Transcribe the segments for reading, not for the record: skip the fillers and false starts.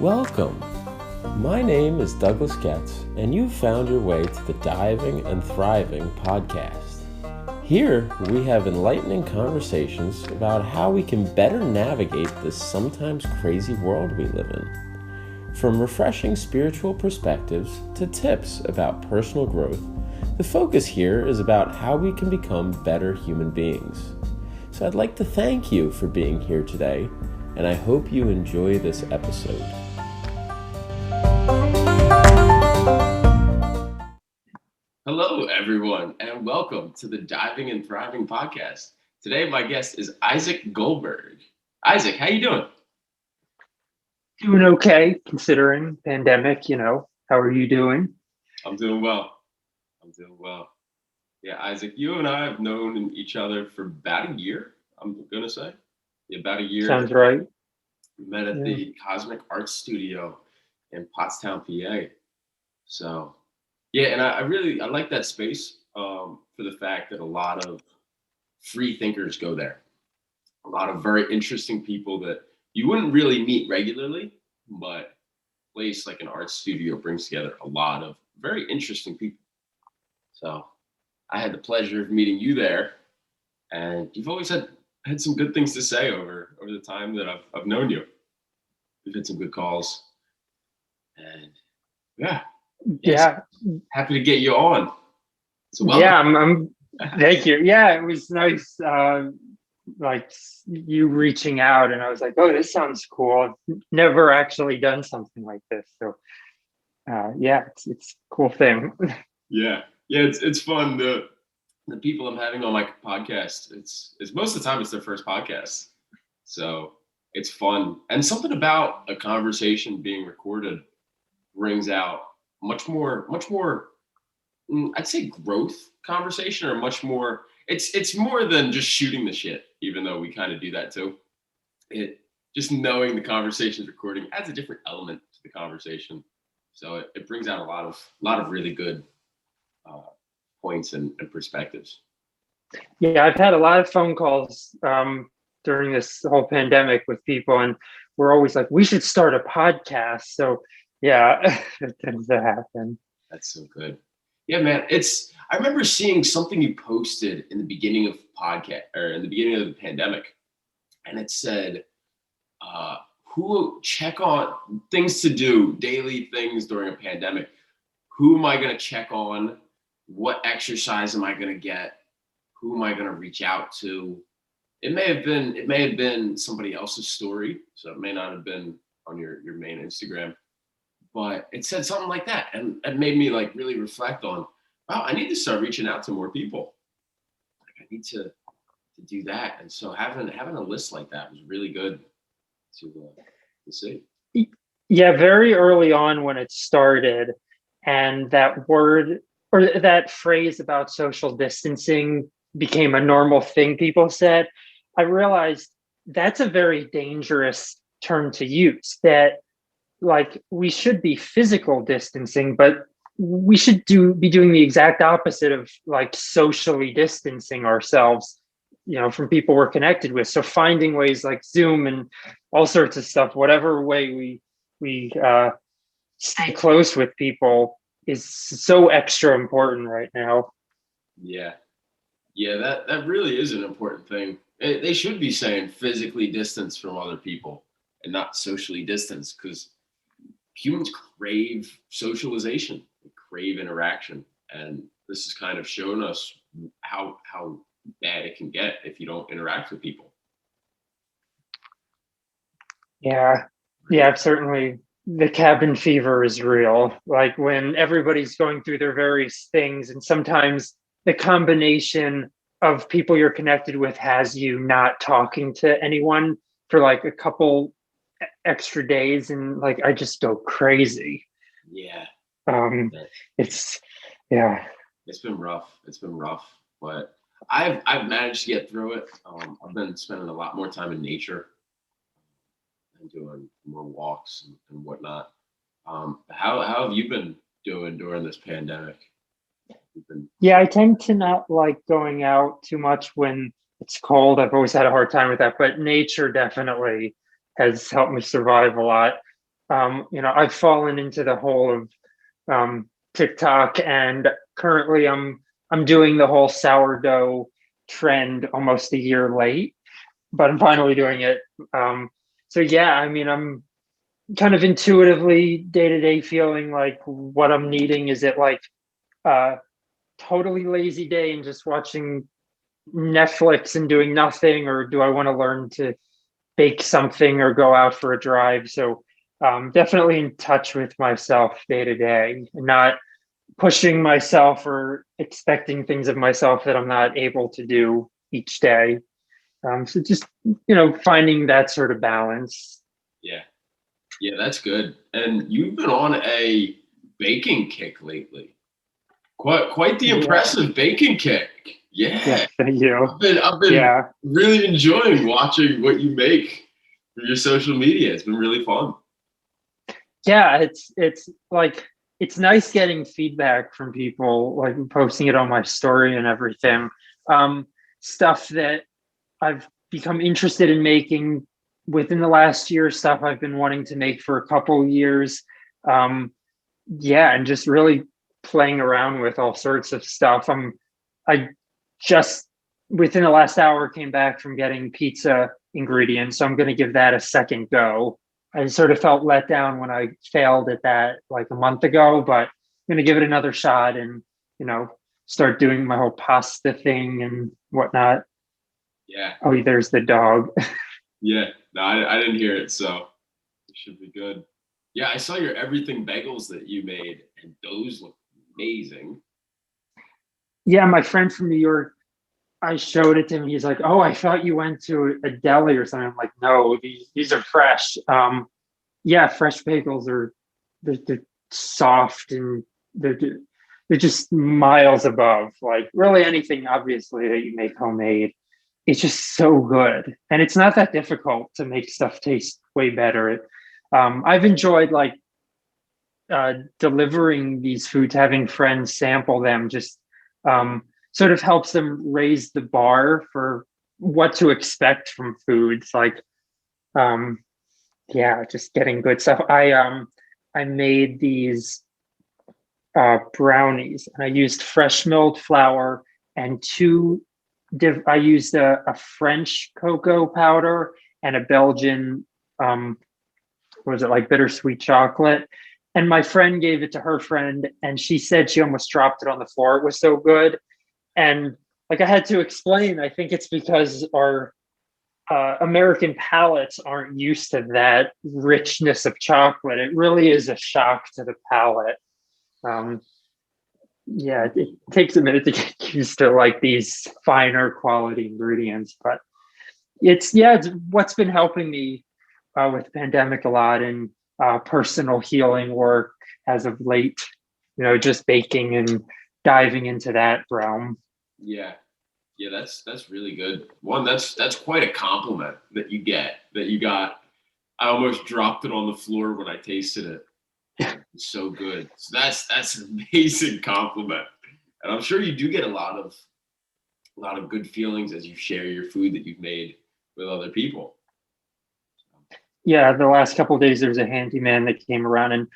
Welcome. My name is Douglas Getz, and you've found your way to the Diving and Thriving podcast. Here, we have enlightening conversations about how we can better navigate this sometimes crazy world we live in. From refreshing spiritual perspectives to tips about personal growth, the focus here is about how we can become better human beings. So I'd like to thank you for being here today, and I hope you enjoy this episode. Hello, everyone, and welcome to the Diving and Thriving podcast. Today, my guest is Isaac Goldberg. Isaac, how you doing? Doing okay, considering pandemic, How are you doing? I'm doing well. Yeah, Isaac, you and I have known each other for about a year, I'm going to say. Yeah, about a year. Sounds right. We met at the Cosmic Art Studio in Pottstown, PA. So, yeah, and I like that space for the fact that a lot of free thinkers go there. A lot of very interesting people that you wouldn't really meet regularly, but a place like an art studio brings together a lot of very interesting people. So I had the pleasure of meeting you there, and you've always had some good things to say over the time that I've known you. We've had some good calls, and yeah. Happy to get you on. So I'm thank you. Yeah, it was nice. Like you reaching out, and I was like, "Oh, this sounds cool." I've never actually done something like this, so it's a cool thing. Yeah, it's fun. The people I'm having on my podcast, it's most of the time it's their first podcast, so it's fun. And something about a conversation being recorded brings out much more I'd say growth conversation, or much more it's more than just shooting the shit, even though we kind of do that too. It just knowing the conversation's recording adds a different element to the conversation, so it brings out a lot of really good points and perspectives. Yeah, I've had a lot of phone calls during this whole pandemic with people, and we're always like, we should start a podcast. So yeah, it tends to happen. That's so good. Yeah, man. I remember seeing something you posted in the beginning of the pandemic, and it said, who check on things to do, daily things during a pandemic. Who am I going to check on? What exercise am I going to get? Who am I going to reach out to? It may have been somebody else's story, so it may not have been on your main Instagram. But it said something like that, and it made me like really reflect on, wow, I need to start reaching out to more people. Like I need to do that, and so having a list like that was really good to see. Yeah, very early on when it started, and that word or that phrase about social distancing became a normal thing people said, I realized that's a very dangerous term to use. That like we should be physical distancing, but we should be doing the exact opposite of like socially distancing ourselves, from people we're connected with. So finding ways like Zoom and all sorts of stuff, whatever way we stay close with people is so extra important right now. Yeah, that really is an important thing. They should be saying physically distance from other people and not socially distance, because humans crave socialization, they crave interaction, and this has kind of shown us how bad it can get if you don't interact with people. Yeah, certainly the cabin fever is real. Like when everybody's going through their various things, and sometimes the combination of people you're connected with has you not talking to anyone for like a couple extra days, and like I just go crazy. Yeah. It's been rough, but I've managed to get through it. I've been spending a lot more time in nature and doing more walks and whatnot. How have you been doing during this pandemic? I tend to not like going out too much when it's cold. I've always had a hard time with that, but nature definitely has helped me survive a lot. I've fallen into the hole of TikTok, and currently I'm doing the whole sourdough trend almost a year late, but I'm finally doing it. So yeah, I mean, I'm kind of intuitively day to day feeling like what I'm needing. Is it like a totally lazy day and just watching Netflix and doing nothing, or do I want to learn to bake something or go out for a drive? So definitely in touch with myself day to day, not pushing myself or expecting things of myself that I'm not able to do each day. So just finding that sort of balance. Yeah. Yeah, that's good. And you've been on a baking kick lately. Quite the Yeah, impressive baking kick. yeah, Yeah. thank you. I've been Yeah, really enjoying watching what you make for your social media. It's been really fun. yeah. It's like it's nice getting feedback from people, like posting it on my story and everything. Um, Stuff that I've become interested in making within the last year, stuff I've been wanting to make for a couple years. Um, yeah, and just really playing around with all sorts of stuff. I just within the last hour came back from getting pizza ingredients, so I'm going to give that a second go. I sort of felt let down when I failed at that like a month ago, but I'm going to give it another shot and you know start doing my whole pasta thing and whatnot. Yeah. Oh, there's the dog. Yeah. No, I didn't hear it, so it should be good. Yeah, I saw your everything bagels that you made, and those look amazing. Yeah, my friend from New York, I showed it to him. He's like, "Oh, I thought you went to a deli or something." I'm like, "No, these are fresh." Yeah, fresh bagels are they're soft and they're they're just miles above like really anything obviously that you make homemade. It's just so good, and it's not that difficult to make stuff taste way better. I've enjoyed like delivering these foods, having friends sample them, just sort of helps them raise the bar for what to expect from foods. Like, um, yeah, just getting good stuff. I made these brownies, and I used fresh milled flour and I used a French cocoa powder and a Belgian what was it like bittersweet chocolate. And my friend gave it to her friend, and she said she almost dropped it on the floor. It was so good. And like I had to explain, I think it's because our American palates aren't used to that richness of chocolate. It really is a shock to the palate. Um, yeah, it takes a minute to get used to like these finer quality ingredients, but it's what's been helping me with the pandemic a lot and personal healing work as of late. Just baking and diving into that realm. Yeah. Yeah, that's really good. One, that's quite a compliment that you get. That you got. I almost dropped it on the floor when I tasted it. It's so good. So that's an amazing compliment. And I'm sure you do get a lot of good feelings as you share your food that you've made with other people. Yeah, the last couple of days there was a handyman that came around, and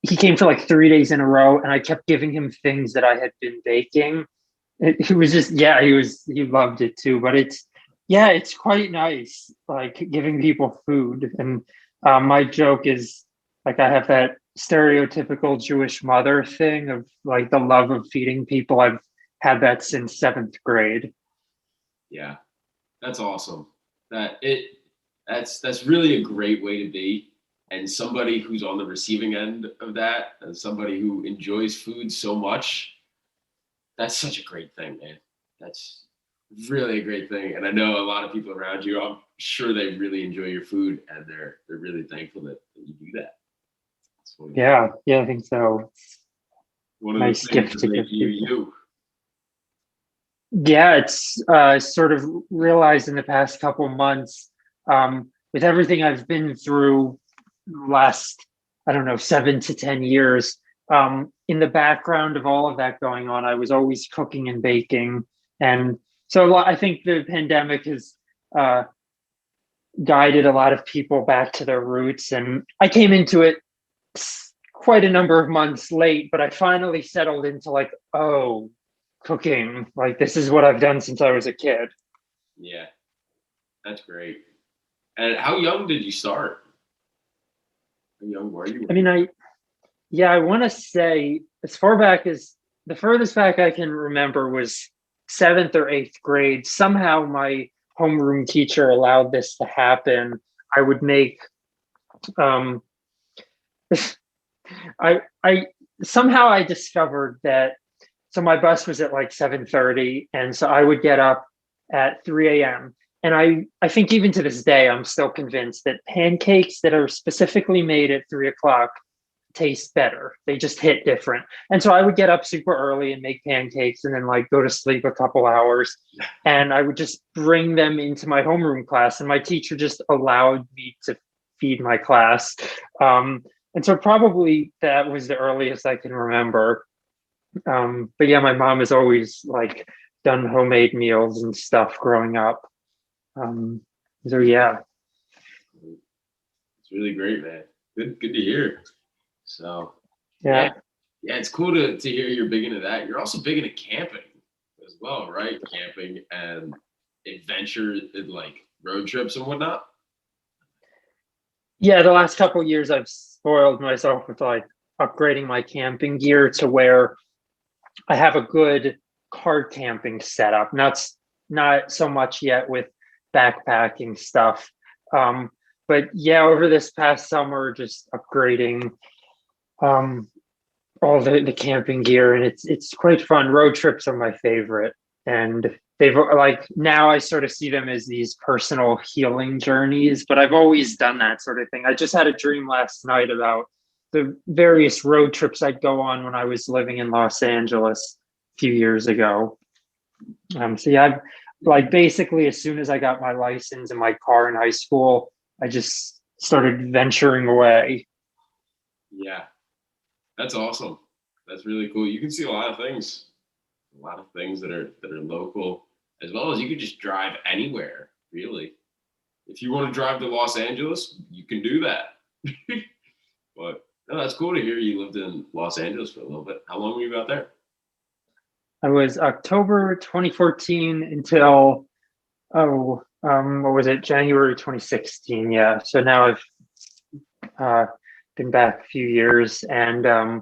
he came for like 3 days in a row, and I kept giving him things that I had been baking. He was just yeah, he loved it too. But it's quite nice, like giving people food. And my joke is like I have that stereotypical Jewish mother thing of like the love of feeding people. I've had that since seventh grade. Yeah, that's awesome. That it that's really a great way to be. And somebody who's on the receiving end of that, and somebody who enjoys food so much, that's such a great thing, man. That's really a great thing. And I know a lot of people around you, I'm sure they really enjoy your food, and they're really thankful that you do that. It's Yeah, yeah, I think so. one of the Nice things gift that to make give you people. you. Yeah, it's sort of realized in the past couple months, with everything I've been through last, I don't know, 7 to 10 years. In the background of all of that going on, I was always cooking and baking, and so I think the pandemic has uh, guided a lot of people back to their roots. And I came into it quite a number of months late, but I finally settled into like, oh, cooking. Like this is what I've done since I was a kid. Yeah, that's great. And how young did you start? How young were you? I mean, I want to say as far back as the furthest back I can remember was seventh or eighth grade. Somehow my homeroom teacher allowed this to happen. I would make, um, I somehow I discovered that. So my bus was at like 7:30, and so I would get up at 3 a.m. And I think even to this day, I'm still convinced that pancakes that are specifically made at 3 o'clock taste better. They just hit different. And so I would get up super early and make pancakes and then like go to sleep a couple hours. And I would just bring them into my homeroom class. And my teacher just allowed me to feed my class. And so probably that was the earliest I can remember. But yeah, my mom has always like done homemade meals and stuff growing up. So yeah. It's really great, man. Good to hear. So Yeah. yeah, it's cool to hear you're big into that. You're also big into camping as well, right? Camping and adventure and like road trips and whatnot. Yeah, the last couple of years I've spoiled myself with like upgrading my camping gear to where I have a good car camping setup. Not so much yet with backpacking stuff. But yeah, over this past summer, just upgrading all the camping gear, and it's quite fun. Road trips are my favorite, and they've like now I sort of see them as these personal healing journeys. But I've always done that sort of thing. I just had a dream last night about the various road trips I'd go on when I was living in Los Angeles a few years ago. So yeah, I've like basically as soon as I got my license and my car in high school, I just started venturing away. Yeah, that's awesome. That's really cool. You can see a lot of things that are local, as well as you could just drive anywhere, really. If you want to drive to Los Angeles, you can do that. But no, that's cool to hear you lived in Los Angeles for a little bit. How long were you out there? I was October 2014 until what was it? January 2016. Yeah. So now I've been back a few years, and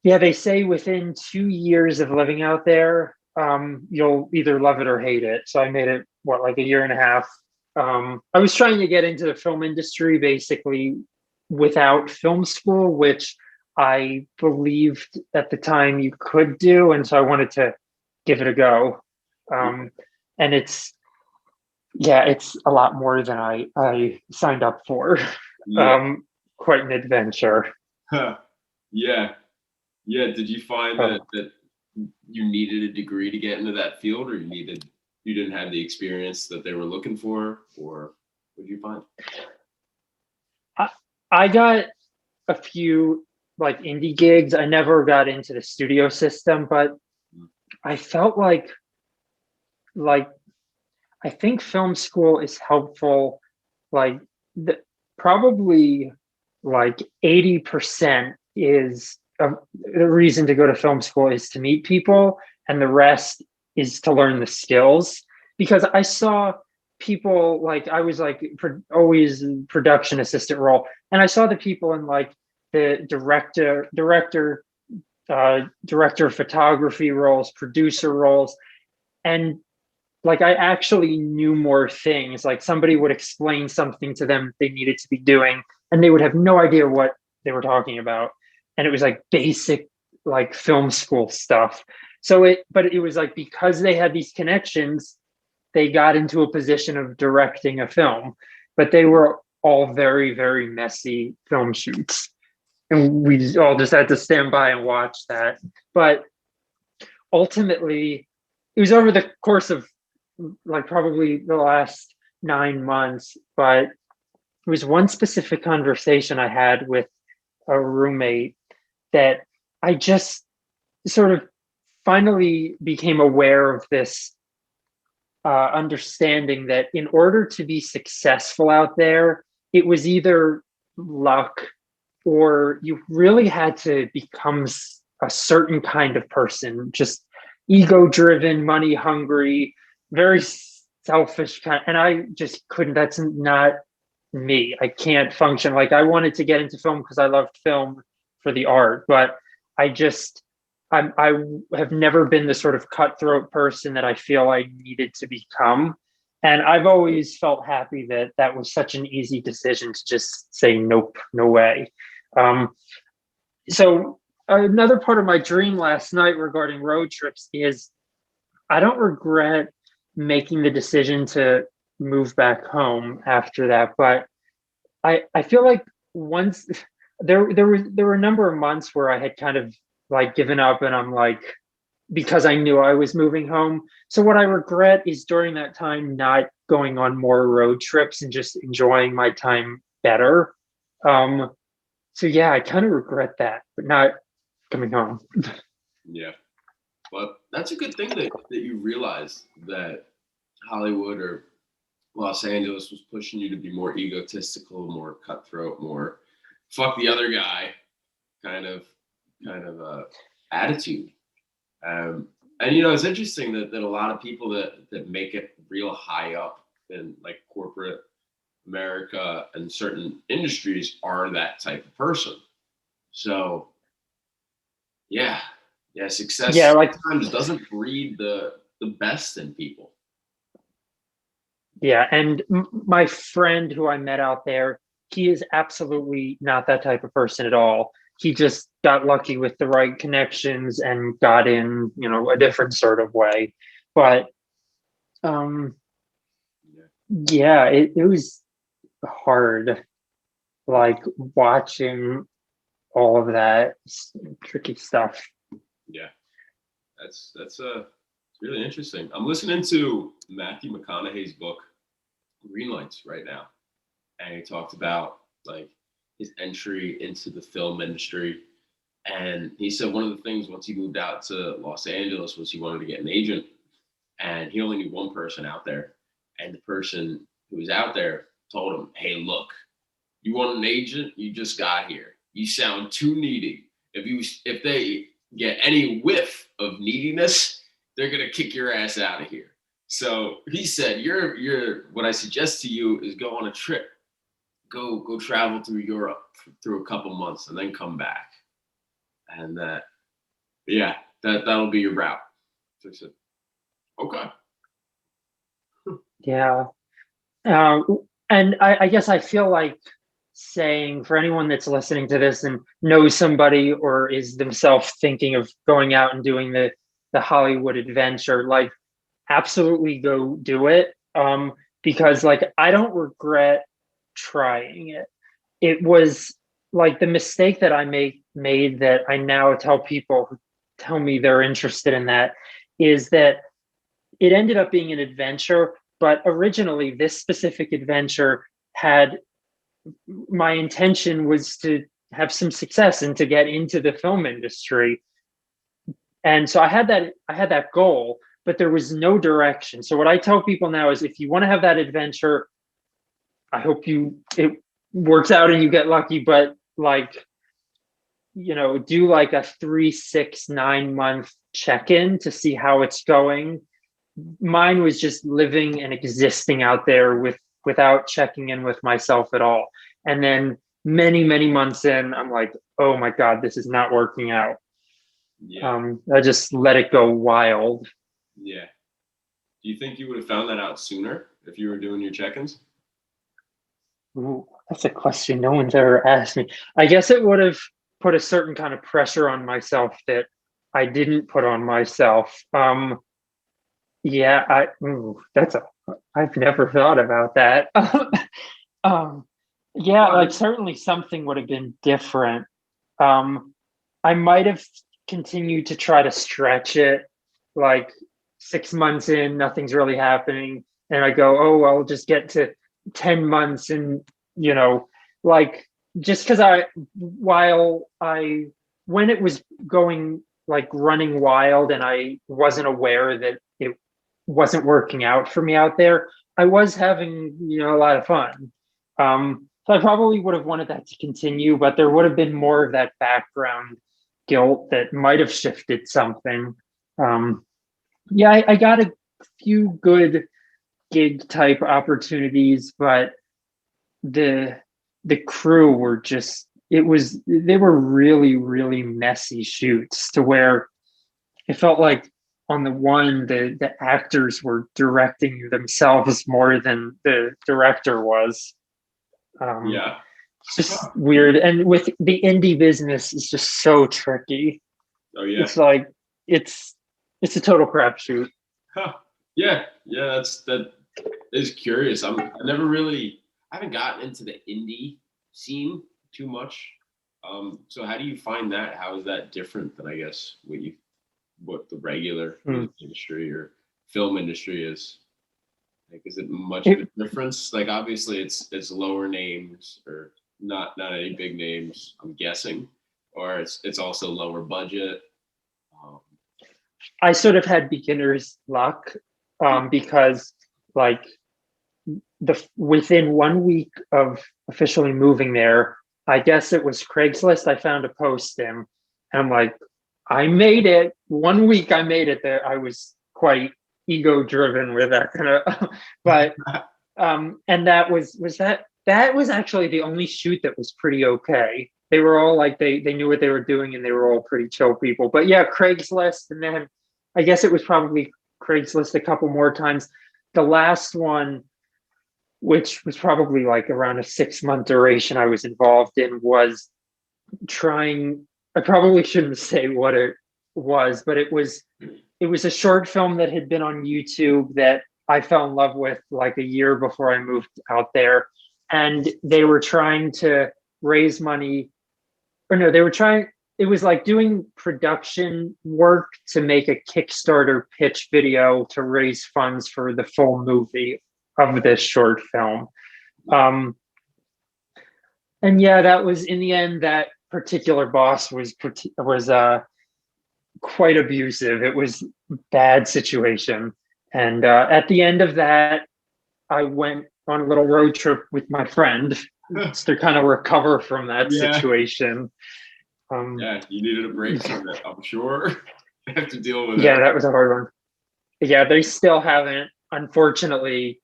yeah, they say within 2 years of living out there, you'll either love it or hate it. So I made it what like a year and a half. I was trying to get into the film industry basically without film school, which I believed at the time you could do, and so I wanted to give it a go. And it's a lot more than I signed up for. Yeah. Quite an adventure. Yeah. Yeah. Did you find that you needed a degree to get into that field, or you didn't have the experience that they were looking for, or what did you find? I got a few like indie gigs. I never got into the studio system, but I felt like I think film school is helpful. Like probably like 80% is the reason to go to film school is to meet people, and the rest is to learn the skills. Because I saw people like I was like always in production assistant role, and I saw the people in like the director of photography roles, producer roles, and like I actually knew more things. Like somebody would explain something to them they needed to be doing, and they would have no idea what they were talking about. And it was like basic like film school stuff. But it was like because they had these connections, they got into a position of directing a film. But they were all very, very messy film shoots. And we all just had to stand by and watch that. But ultimately, it was over the course of like probably the last 9 months, but it was one specific conversation I had with a roommate that I just sort of finally became aware of this understanding that in order to be successful out there, it was either luck or you really had to become a certain kind of person, just ego driven, money hungry, very selfish kind. And I just couldn't, that's not me. I can't function. Like I wanted to get into film because I loved film for the art, but I just, I have never been the sort of cutthroat person that I feel I needed to become. And I've always felt happy that that was such an easy decision to just say, nope, no way. Um, so another part of my dream last night regarding road trips is I don't regret making the decision to move back home after that, but I feel like once there were a number of months where I had kind of like given up and I'm like because I knew I was moving home. So what I regret is during that time not going on more road trips and just enjoying my time better. Um, so yeah, I kind of regret that, but not coming home. Yeah. But that's a good thing that you realized that Hollywood or Los Angeles was pushing you to be more egotistical, more cutthroat, more fuck the other guy kind of attitude. And it's interesting that a lot of people that make it real high up in like corporate America and certain industries are that type of person. So yeah, success Yeah, like sometimes doesn't breed the best in people. yeah, and my friend who I met out there, he is absolutely not that type of person at all. He just got lucky with the right connections and got in, a different sort of way. But um yeah, it was hard, like watching all of that tricky stuff. Yeah, that's really interesting. I'm listening to Matthew McConaughey's book Green Lights right now, and he talked about like his entry into the film industry. And he said one of the things once he moved out to Los Angeles was he wanted to get an agent, and he only knew one person out there. And the person who was out there told him, "Hey, look, you want an agent? You just got here. You sound too needy. If they get any whiff of neediness, they're gonna kick your ass out of here." So he said, "You're what I suggest to you is go on a trip, go travel through Europe through a couple months, and then come back, and yeah, that'll be your route." So I said, "Okay." Yeah. Uh, and I guess I feel like saying for anyone that's listening to this and knows somebody or is themselves thinking of going out and doing the Hollywood adventure, like absolutely go do it. Because like I don't regret trying it. It was like the mistake that I made that I now tell people who tell me they're interested in that is that it ended up being an adventure, but originally this specific adventure had my intention was to have some success and to get into the film industry. And so I had that goal, but there was no direction. So what I tell people now is if you want to have that adventure, I hope it works out and you get lucky, but like, do like a 3, 6, 9 month check-in to see how it's going. Mine was just living and existing out there without checking in with myself at all. And then many, many months in, I'm like, oh my God, this is not working out. Yeah. I just let it go wild. Yeah. Do you think you would have found that out sooner if you were doing your check-ins? Ooh, that's a question no one's ever asked me. I guess it would have put a certain kind of pressure on myself that I didn't put on myself. Yeah, I've never thought about that. um, yeah, like But certainly something would have been different. Um, I might have continued to try to stretch it, like 6 months in, nothing's really happening, and I go, oh, I'll just get to 10 months, and you know, like just because while I, when it was going like running wild, and I wasn't aware that it wasn't working out for me out there, I was having, a lot of fun. So I probably would have wanted that to continue, but there would have been more of that background guilt that might have shifted something. Um, yeah, I got a few good gig type opportunities, but the the crew were just they were really, really messy shoots to where it felt like on the one the actors were directing themselves more than the director was. Um, Yeah. it's just weird. And with the indie business, it's just so tricky. Oh yeah. It's like it's it's a total crapshoot. Huh. Yeah. Yeah. That is curious. I haven't gotten into the indie scene too much. So how do you find that? How is that different than, I guess, what the regular Mm. music industry or film industry is? Like, is it much of a It, difference? Like, obviously, it's lower names or not any big names. I'm guessing, or it's also lower budget. Um, I sort of had beginner's luck because like the within 1 week of officially moving there, I guess it was Craigslist. I found a posting, and I'm like, I made it. 1 week, I made it there. I was quite ego driven with that kind of, but and that was actually the only shoot that was pretty okay. They were all like they knew what they were doing and they were all pretty chill people. But yeah, Craigslist, and then I guess it was probably Craigslist a couple more times. The last one, which was probably like around a 6 month duration I was involved in, was trying. I probably shouldn't say what it was, but it was a short film that had been on YouTube that I fell in love with like a year before I moved out there. And they were trying to raise money, or no, they were trying, it was like doing production work to make a Kickstarter pitch video to raise funds for the full movie of this short film. Um, and yeah, that was in the end, that particular boss was quite abusive. It was a bad situation. And at the end of that, I went on a little road trip with my friend to kind of recover from that yeah. situation. Yeah. You needed a break from it, I'm sure. You have to deal with Yeah, it. that was a hard one. Yeah, they still haven't, unfortunately,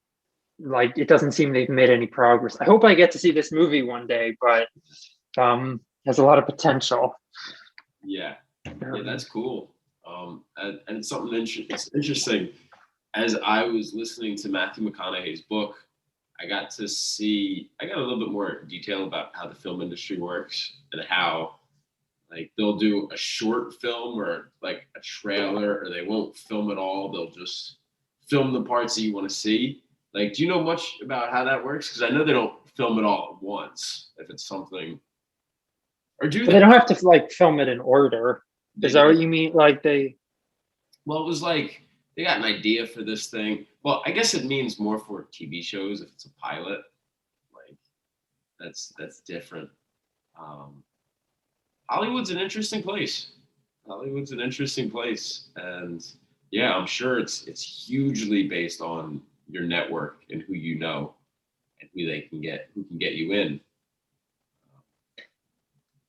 like it doesn't seem they've made any progress. I hope I get to see this movie one day, but has a lot of potential. Yeah. Yeah, that's cool. And it's something it's interesting. As I was listening to Matthew McConaughey's book, I got a little bit more detail about how the film industry works and how like they'll do a short film or like a trailer, or they won't film at all. They'll just film the parts that you want to see. Like, do you know much about how that works? Because I know they don't film it all at once if it's something, or do But they they? don't have to like film it in order. They Is that what don't. you mean? Like they Well, it was like they got an idea for this thing. Well, I guess it means more for TV shows if it's a pilot. Like that's different. Um, Hollywood's an interesting place. Hollywood's an interesting place, and yeah, I'm sure it's hugely based on your network and who you know and who can get you in.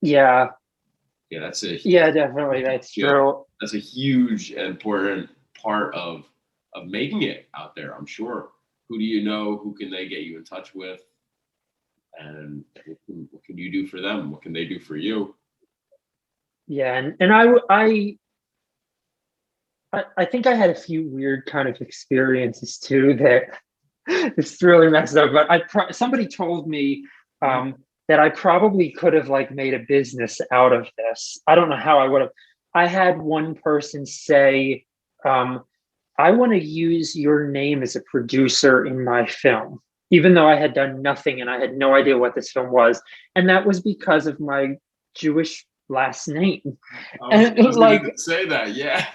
Yeah, Yeah, yeah, definitely. That's yeah, true. that's a huge and important part of making it out there. I'm sure. Who do you know? Who can they get you in touch with? And what can you do for them? What can they do for you? Yeah, and I think I had a few weird kind of experiences too that it's really messed up. But somebody told me that I probably could have like made a business out of this. I don't know how I would have. I had one person say, um, "I want to use your name as a producer in my film." Even though I had done nothing and I had no idea what this film was. And that was because of my Jewish last name. I And was gonna like, say that. Yeah.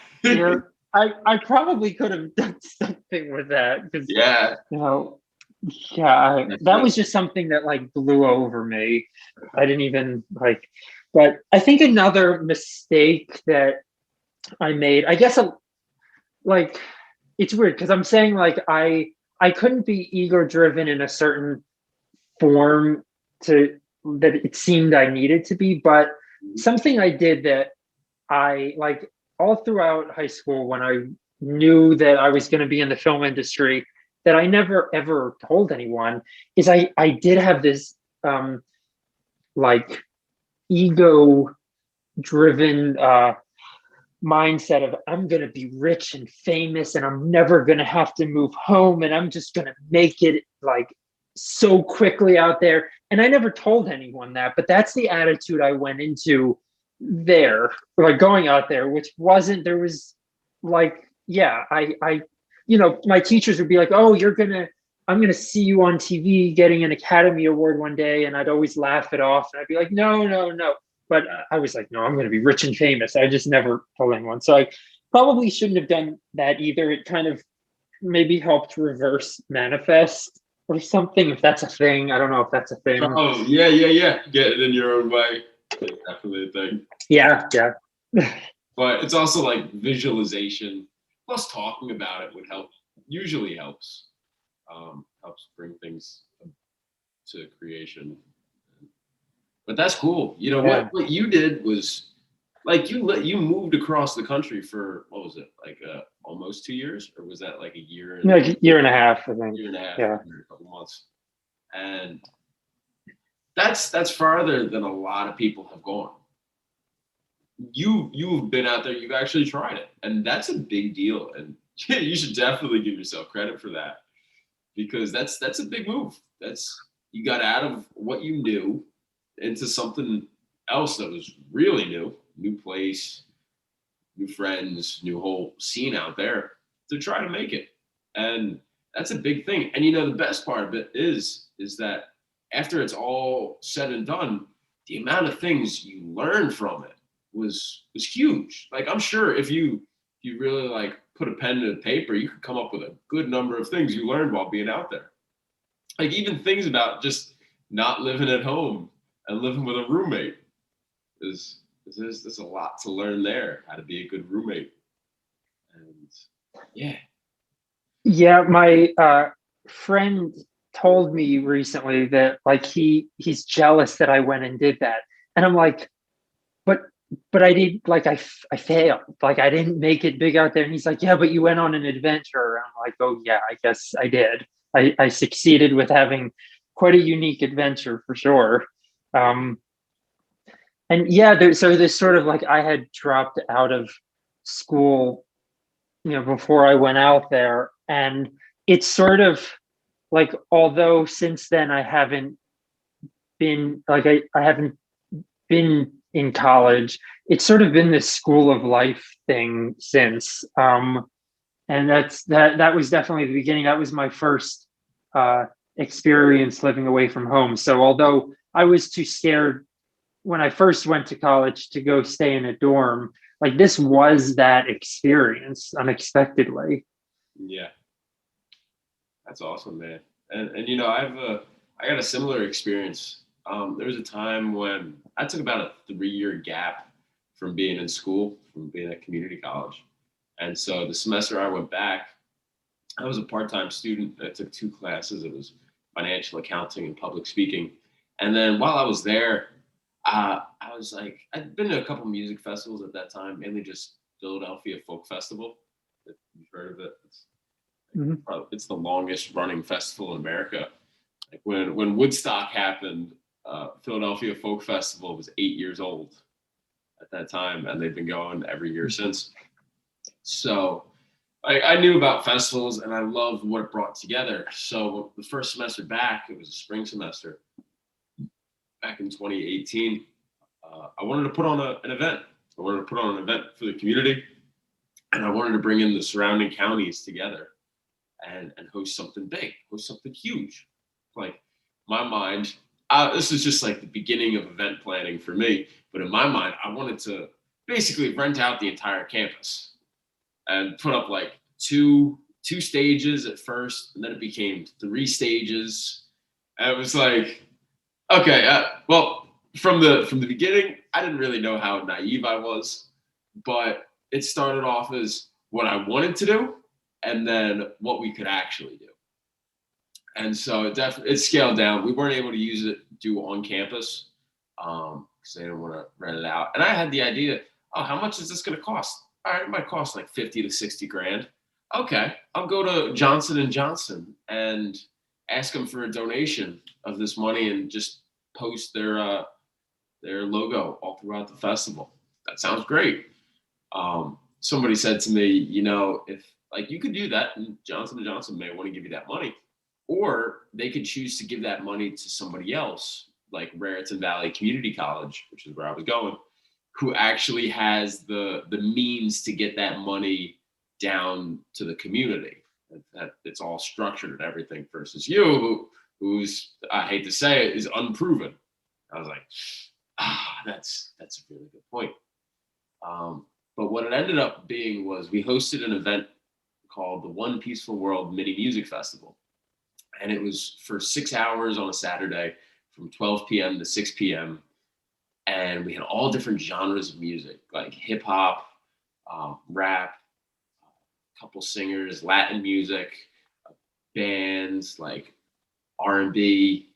I probably could have done something with that because Yeah. you know, yeah, that That's was just something that like blew over me. I didn't even like, but I think another mistake that I made, I guess, like it's weird because I'm saying like I couldn't be ego driven in a certain form to that it seemed I needed to be, but something I did that I like all throughout high school when I knew that I was going to be in the film industry that I never ever told anyone is I did have this like ego driven mindset of I'm going to be rich and famous and I'm never going to have to move home and I'm just going to make it like so quickly out there. And I never told anyone that, but that's the attitude I went into there, like going out there, which wasn't, there was like, yeah, you know, my teachers would be like, oh, I'm going to see you on TV getting an Academy Award one day. And I'd always laugh it off. And I'd be like, no, no, no. But I was like, no, I'm going to be rich and famous. I just never told anyone. So I probably shouldn't have done that either. It kind of maybe helped reverse manifest or something, if that's a thing. I don't know if that's a thing. Oh, yeah. Get it in your own way. It's definitely a thing. Yeah. But it's also like visualization. Plus, talking about it would help. Usually helps. Helps bring things to creation. But that's cool. You know, what you did was like you moved across the country for what was it, like almost 2 years, or was that like a year? Like a year and a half, I think. Year and a half, yeah, a couple months, and that's farther than a lot of people have gone. You've been out there, you've actually tried it, and that's a big deal. And you should definitely give yourself credit for that, because that's a big move. You got out of what you knew into something else that was really new place, new friends, new whole scene out there to try to make it. And that's a big thing. And you know, the best part of it is that after it's all said and done, the amount of things you learn from it was huge. Like, I'm sure if you really like put a pen to paper, you could come up with a good number of things you learned while being out there. Like even things about just not living at home and living with a roommate. There's a lot to learn there, how to be a good roommate. And yeah. My friend told me recently that like he's jealous that I went and did that, and I'm like, but I did, like I failed, like I didn't make it big out there. And he's like, yeah, but you went on an adventure. And I'm like, oh yeah, I guess I did. I succeeded with having quite a unique adventure for sure. And yeah, so this sort of like I had dropped out of school, you know, before I went out there, and it's sort of like, although since then I haven't been like I haven't been in college, it's sort of been this school of life thing since. And that was definitely the beginning. That was my first experience living away from home. So although I was too scared when I first went to college to go stay in a dorm, like this was that experience unexpectedly. Yeah, that's awesome, man. And you know, I got a similar experience. There was a time when I took about a 3-year gap from being in school, from being at community college. And so the semester I went back, I was a part-time student. I took 2 classes. It was financial accounting and public speaking. And then while I was there, I was like, I'd been to a couple music festivals at that time, mainly just Philadelphia Folk Festival. If you've heard of it. It's the longest running festival in America. Like when Woodstock happened, Philadelphia Folk Festival was 8 years old at that time, and they've been going every year since. So I knew about festivals, and I loved what it brought together. So the first semester back, it was a spring semester, back in 2018, I wanted to put on an event. I wanted to put on an event for the community, and I wanted to bring in the surrounding counties together and host something big, host something huge. Like my mind, this is just like the beginning of event planning for me, but in my mind, I wanted to basically rent out the entire campus and put up like two stages at first, and then it became 3 stages. And it was like, okay, well, from the beginning, I didn't really know how naive I was, but it started off as what I wanted to do, and then what we could actually do. And so it scaled down. We weren't able to do on campus because they didn't want to rent it out. And I had the idea, oh, how much is this going to cost? All right, it might cost like 50 to 60 grand. Okay, I'll go to Johnson and Johnson and ask them for a donation of this money and just post their logo all throughout the festival. That sounds great. Somebody said to me, if like you could do that, and Johnson and Johnson may want to give you that money, or they could choose to give that money to somebody else, like Raritan Valley Community College, which is where I was going, who actually has the means to get that money down to the community. That it's all structured and everything, versus you, who's, I hate to say it, is unproven. I was like, that's a really good point. But what it ended up being was we hosted an event called the One Peaceful World Mini Music Festival. And it was for 6 hours on a Saturday from 12 p.m. to 6 p.m. And we had all different genres of music, like hip hop, rap, a couple singers, Latin music, bands like R&B.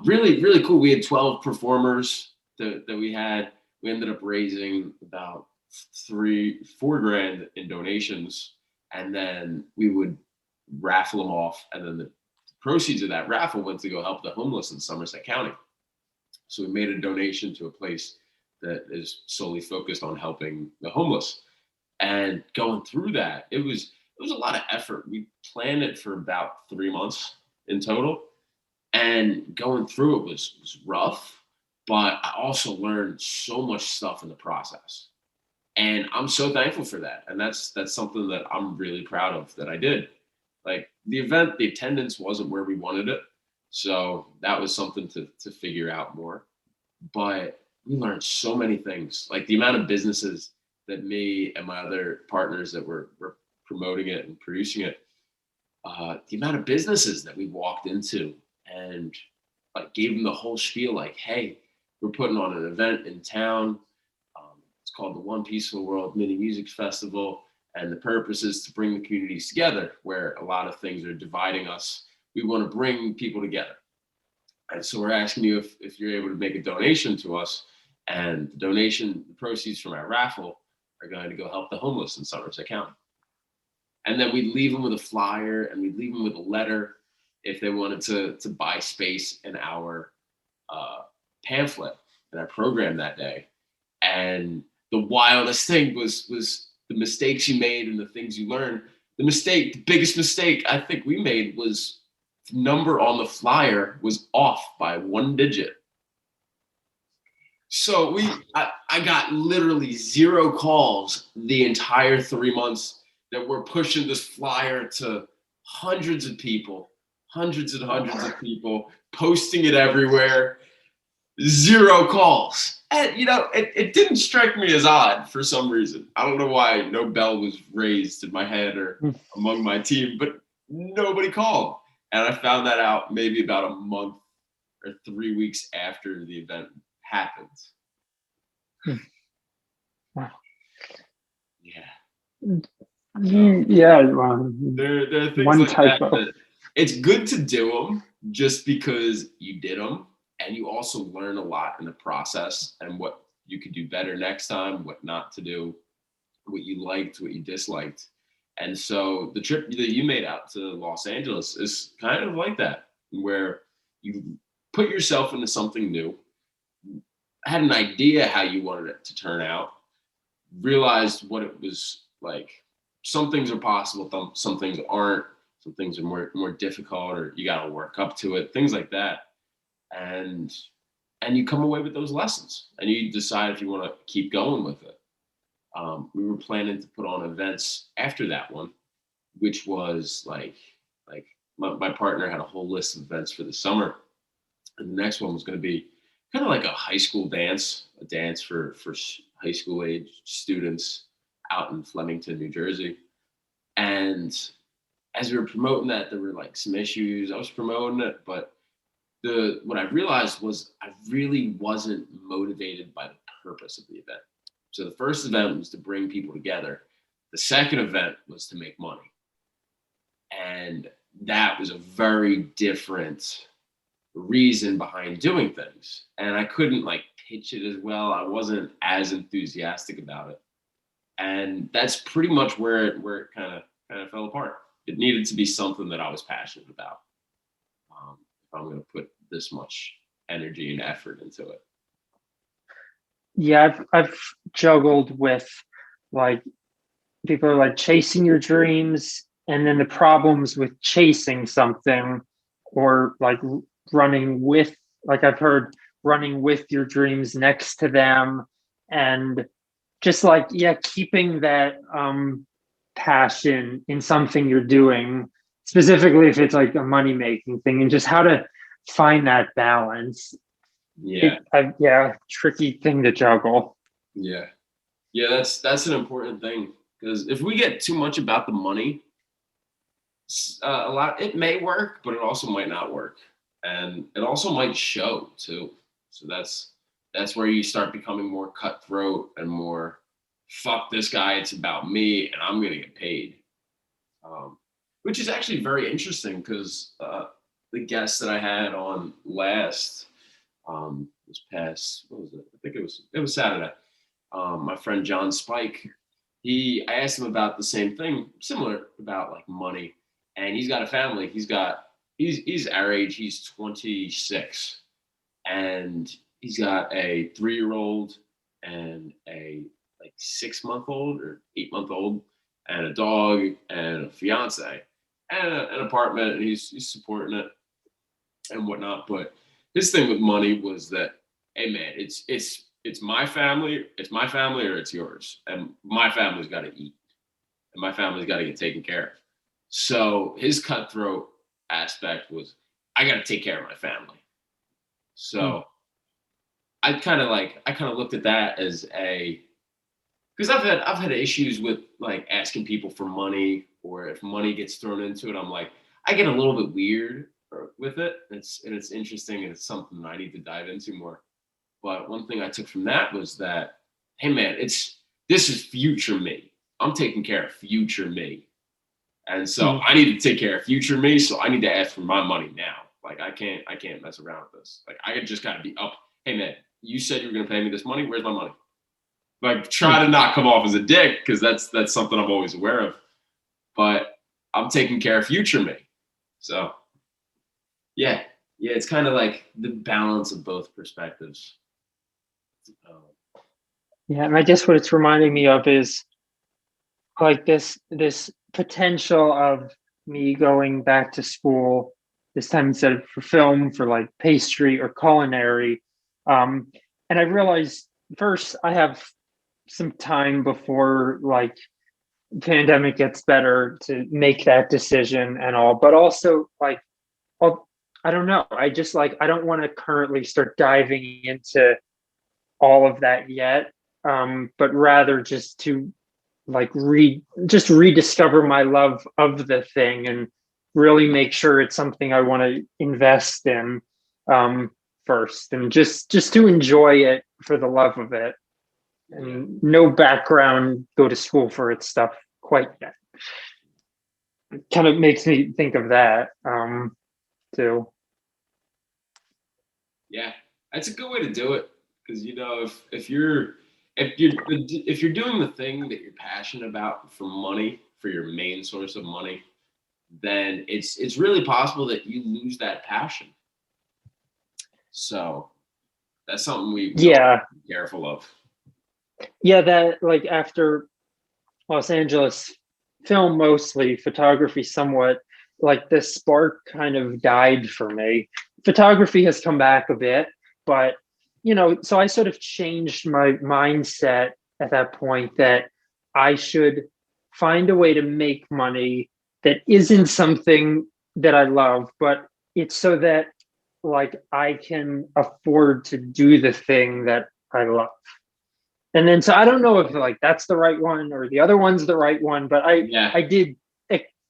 Really, really cool. We had 12 performers that we had. We ended up raising about $4 grand in donations, and then we would raffle them off, and then the proceeds of that raffle went to go help the homeless in Somerset County. So we made a donation to a place that is solely focused on helping the homeless. And going through that, it was a lot of effort. We planned it for about 3 months in total, and going through it was rough, but I also learned so much stuff in the process. And I'm so thankful for that. And that's something that I'm really proud of that I did. Like the event, the attendance wasn't where we wanted it. So that was something to figure out more. But we learned so many things, like the amount of businesses that me and my other partners that were promoting it and producing it, the amount of businesses that we walked into and like gave them the whole spiel, like, hey, we're putting on an event in town. It's called the One Peaceful World Mini Music Festival. And the purpose is to bring the communities together where a lot of things are dividing us. We want to bring people together. And so we're asking you if you're able to make a donation to us, and the proceeds from our raffle are going to go help the homeless in Somerset County. And then we'd leave them with a flyer, and we'd leave them with a letter if they wanted to buy space in our pamphlet in our program that day. And the wildest thing was the mistakes you made and the things you learned. The biggest mistake I think we made was the number on the flyer was off by 1 digit. So I got literally 0 calls the entire 3 months that we're pushing this flyer to hundreds and hundreds of people, posting it everywhere. 0 calls. And, it didn't strike me as odd for some reason. I don't know why no bell was raised in my head or among my team, but nobody called. And I found that out maybe about a month or 3 weeks after the event happened. Wow. Yeah. Yeah. There are things like that. It's good to do them just because you did them. And you also learn a lot in the process and what you could do better next time, what not to do, what you liked, what you disliked. And so the trip that you made out to Los Angeles is kind of like that, where you put yourself into something new, had an idea how you wanted it to turn out, realized what it was like. Some things are possible, some things aren't, some things are more difficult, or you got to work up to it, things like that. And you come away with those lessons, and you decide if you want to keep going with it. We were planning to put on events after that one, which was like my partner had a whole list of events for the summer, and the next one was going to be kind of like a high school dance, a dance for high school age students out in Flemington, New Jersey. And as we were promoting that, there were like some issues. I was promoting it, but what I realized was I really wasn't motivated by the purpose of the event. So the first event was to bring people together. The second event was to make money. And that was a very different reason behind doing things. And I couldn't like pitch it as well. I wasn't as enthusiastic about it. And that's pretty much where it kind of fell apart. It needed to be something that I was passionate about. If I'm going to put this much energy and effort into it. Yeah, I've juggled with like people are like chasing your dreams and then the problems with chasing something or like running with like I've heard running with your dreams next to them and just like yeah keeping that passion in something you're doing specifically if it's like a money making thing and just how to find that balance. Yeah. Yeah, tricky thing to juggle. Yeah. Yeah, that's an important thing because if we get too much about the money, a lot it may work, but it also might not work, and it also might show too. So that's where you start becoming more cutthroat and more fuck this guy. It's about me, and I'm gonna get paid, which is actually very interesting because the guest that I had on last this past what was it? I think it was Saturday. My friend John Spike, I asked him about the same thing, similar about like money, and he's got a family. He's our age. He's 26, and he's got a 3-year-old and a like 6-month-old or 8-month-old, and a dog and a fiance and an apartment, and he's supporting it and whatnot. But his thing with money was that, hey man, it's my family, or it's yours. And my family's got to eat. And my family's got to get taken care of. So his cutthroat aspect was, I got to take care of my family. So I kind of looked at that as because I've had issues with like asking people for money, or if money gets thrown into it, I'm like, I get a little bit weird with it. It's interesting, and it's something that I need to dive into more. But one thing I took from that was that, hey man, this is future me. I'm taking care of future me. And so I need to take care of future me. So I need to ask for my money now. Like I can't mess around with this. Like I just gotta be up. Hey man, you said you were gonna pay me this money. Where's my money? Like try to not come off as a dick, because that's something I'm always aware of. But I'm taking care of future me. So yeah, it's kind of like the balance of both perspectives. Yeah, and I guess what it's reminding me of is like this potential of me going back to school this time instead of for film for like pastry or culinary. And I realized first I have some time before like pandemic gets better to make that decision and all, but also like I don't know. I just like I don't want to currently start diving into all of that yet, but rather just to like just rediscover my love of the thing and really make sure it's something I want to invest in first, and just to enjoy it for the love of it, and no background go to school for its stuff quite yet. It kind of makes me think of that too. Yeah, that's a good way to do it, because if you're doing the thing that you're passionate about for money, for your main source of money, then it's really possible that you lose that passion. So that's something we Yeah, be careful of. Yeah, that like after Los Angeles, film mostly, photography somewhat, like the spark kind of died for me. Photography has come back a bit, but so I sort of changed my mindset at that point that I should find a way to make money that isn't something that I love, but it's so that like I can afford to do the thing that I love. And then so I don't know if like that's the right one or the other one's the right one, but I did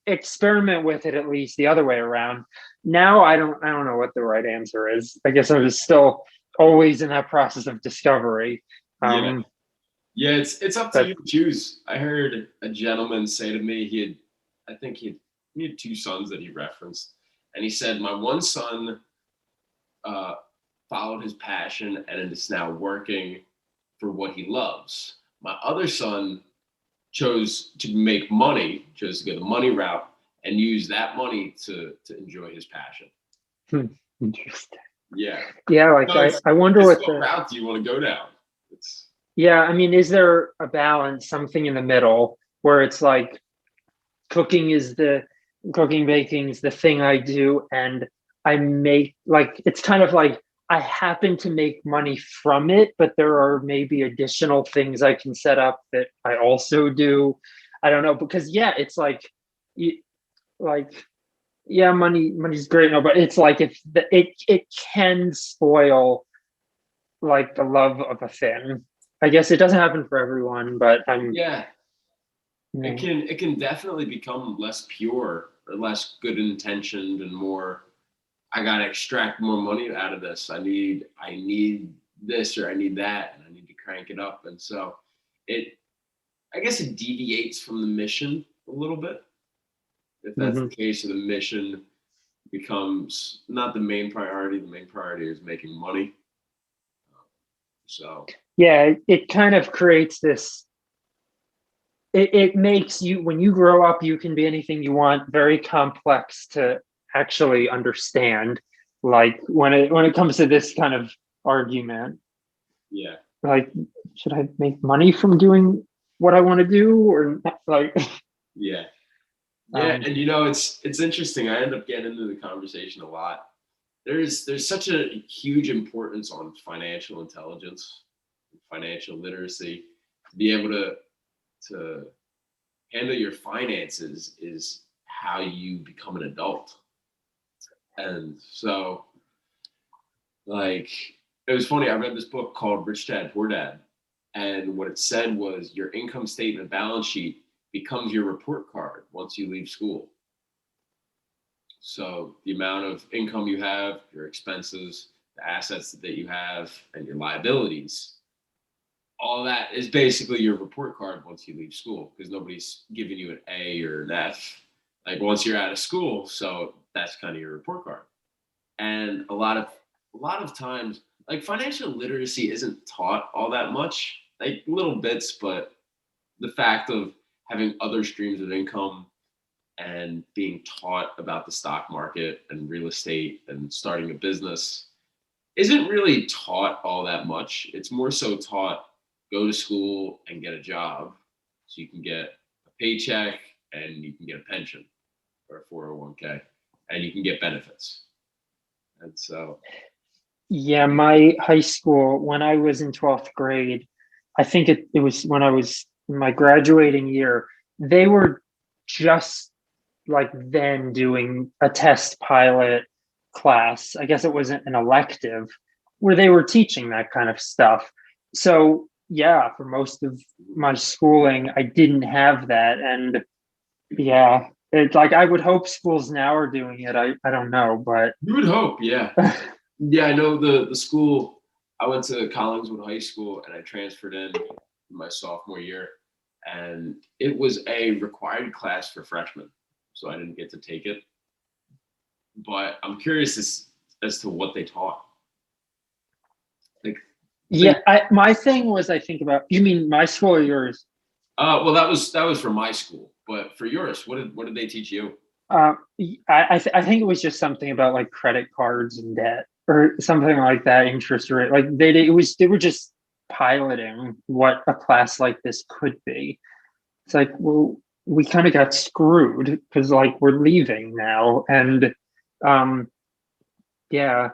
experiment with it at least the other way around. Now I don't know what the right answer is. I guess I was still always in that process of discovery. It's up to you to choose. I heard a gentleman say to me, I think he he had two sons that he referenced, and he said, my one son followed his passion and is now working for what he loves. My other son chose to make money, chose to go the money route and use that money to enjoy his passion. Interesting. Yeah. Yeah, like So I wonder what route do you want to go down? Yeah, I mean, is there a balance, something in the middle where it's like cooking, baking is the thing I do, and I make, like, it's kind of like I happen to make money from it, but there are maybe additional things I can set up that I also do. I don't know, because yeah, it's like like yeah, money's great, no, but it's like if it can spoil like the love of a thing. I guess it doesn't happen for everyone, but yeah. It can definitely become less pure or less good intentioned and more, I gotta extract more money out of this. I need this or I need that and I need to crank it up. And so I guess it deviates from the mission a little bit. If that's the case, of the mission becomes not the main priority. The main priority is making money. So yeah, it kind of creates this. It makes you, when you grow up, you can be anything you want, very complex to actually understand. Like when it comes to this kind of argument, yeah, like, should I make money from doing what I want to do, or not? Like, yeah. And it's interesting. I end up getting into the conversation a lot. There's such a huge importance on financial intelligence, financial literacy, to be able to handle your finances is how you become an adult. And so, like, it was funny. I read this book called Rich Dad Poor Dad, and what it said was your income statement balance sheet becomes your report card once you leave school. So the amount of income you have, your expenses, the assets that you have, and your liabilities, all that is basically your report card once you leave school, because nobody's giving you an A or an F like once you're out of school. So that's kind of your report card. And a lot of times, like, financial literacy isn't taught all that much, like little bits, but the fact of having other streams of income and being taught about the stock market and real estate and starting a business isn't really taught all that much. It's more so taught, go to school and get a job so you can get a paycheck and you can get a pension or a 401k and you can get benefits. And so, yeah, my high school, when I was in 12th grade, I think it was when I was in my graduating year, they were just like then doing a test pilot class. I guess it wasn't an elective where they were teaching that kind of stuff. So yeah, for most of my schooling, I didn't have that. And yeah, it's like I would hope schools now are doing it. I don't know, but you would hope, yeah. Yeah, I know the school, I went to Collingswood High School and I transferred in my sophomore year, and it was a required class for freshmen, so I didn't get to take it. But I'm curious as to what they taught. Like, yeah, my thing was, I think about, you mean my school or yours? Well, that was for my school, but for yours, what did they teach you? I think it was just something about like credit cards and debt or something like that, interest rate. Like they were just piloting what a class like this could be. It's like, well, we kind of got screwed because like we're leaving now, and yeah,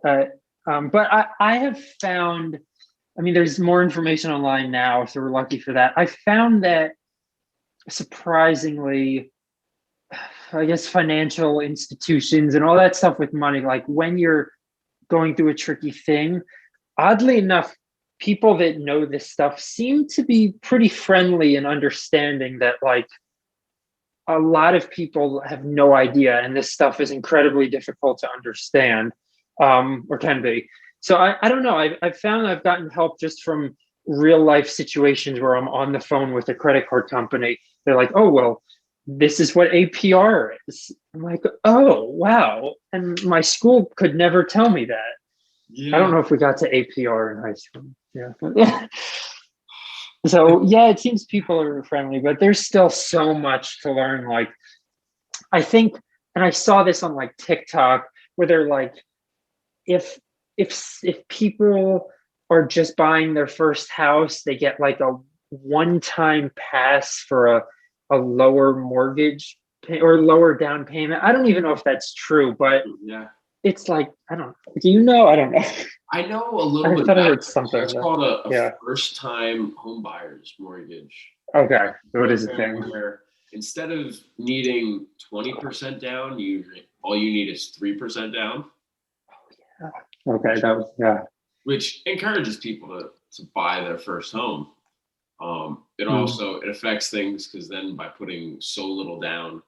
uh, but I have found. I mean, there's more information online now, so we're lucky for that. I found that surprisingly, I guess financial institutions and all that stuff with money, like when you're going through a tricky thing, oddly enough, people that know this stuff seem to be pretty friendly and understanding that like a lot of people have no idea, and this stuff is incredibly difficult to understand, or can be. So I don't know. I've found I've gotten help just from real life situations where I'm on the phone with a credit card company. They're like, oh, well, this is what APR is. I'm like, oh, wow. And my school could never tell me that. I don't Yeah. know if we got to APR in high school. Yeah. So, yeah, it seems people are friendly, but there's still so much to learn. Like, I think, and I saw this on like TikTok where they're like, if if people are just buying their first house, they get like a one-time pass for a lower mortgage or lower down payment. I don't even know if that's true, but Yeah. it's like, I don't know. Do you know? I don't know. I know a little I bit thought I about heard it. So something it's like that. called a Yeah. first time home buyer's mortgage Okay. What is the program thing? where instead of needing 20% down, all you need is 3% down, Okay. That was, yeah. which encourages people to buy their first home. It Mm. also it affects things because then by putting so little down,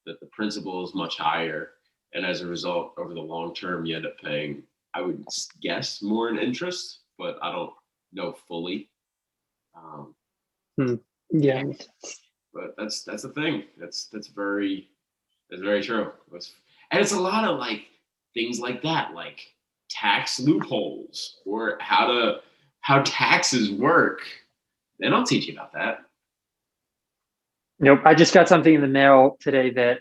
that the principal is much higher, and as a result, over the long term, you end up paying, I would guess, more in interest, but I don't know fully. Um, Mm. yeah, Yeah. but that's the thing. That's very true. And it's a lot of like things like that, like tax loopholes or how taxes work. They don't teach you about that. Nope. I just got something in the mail today that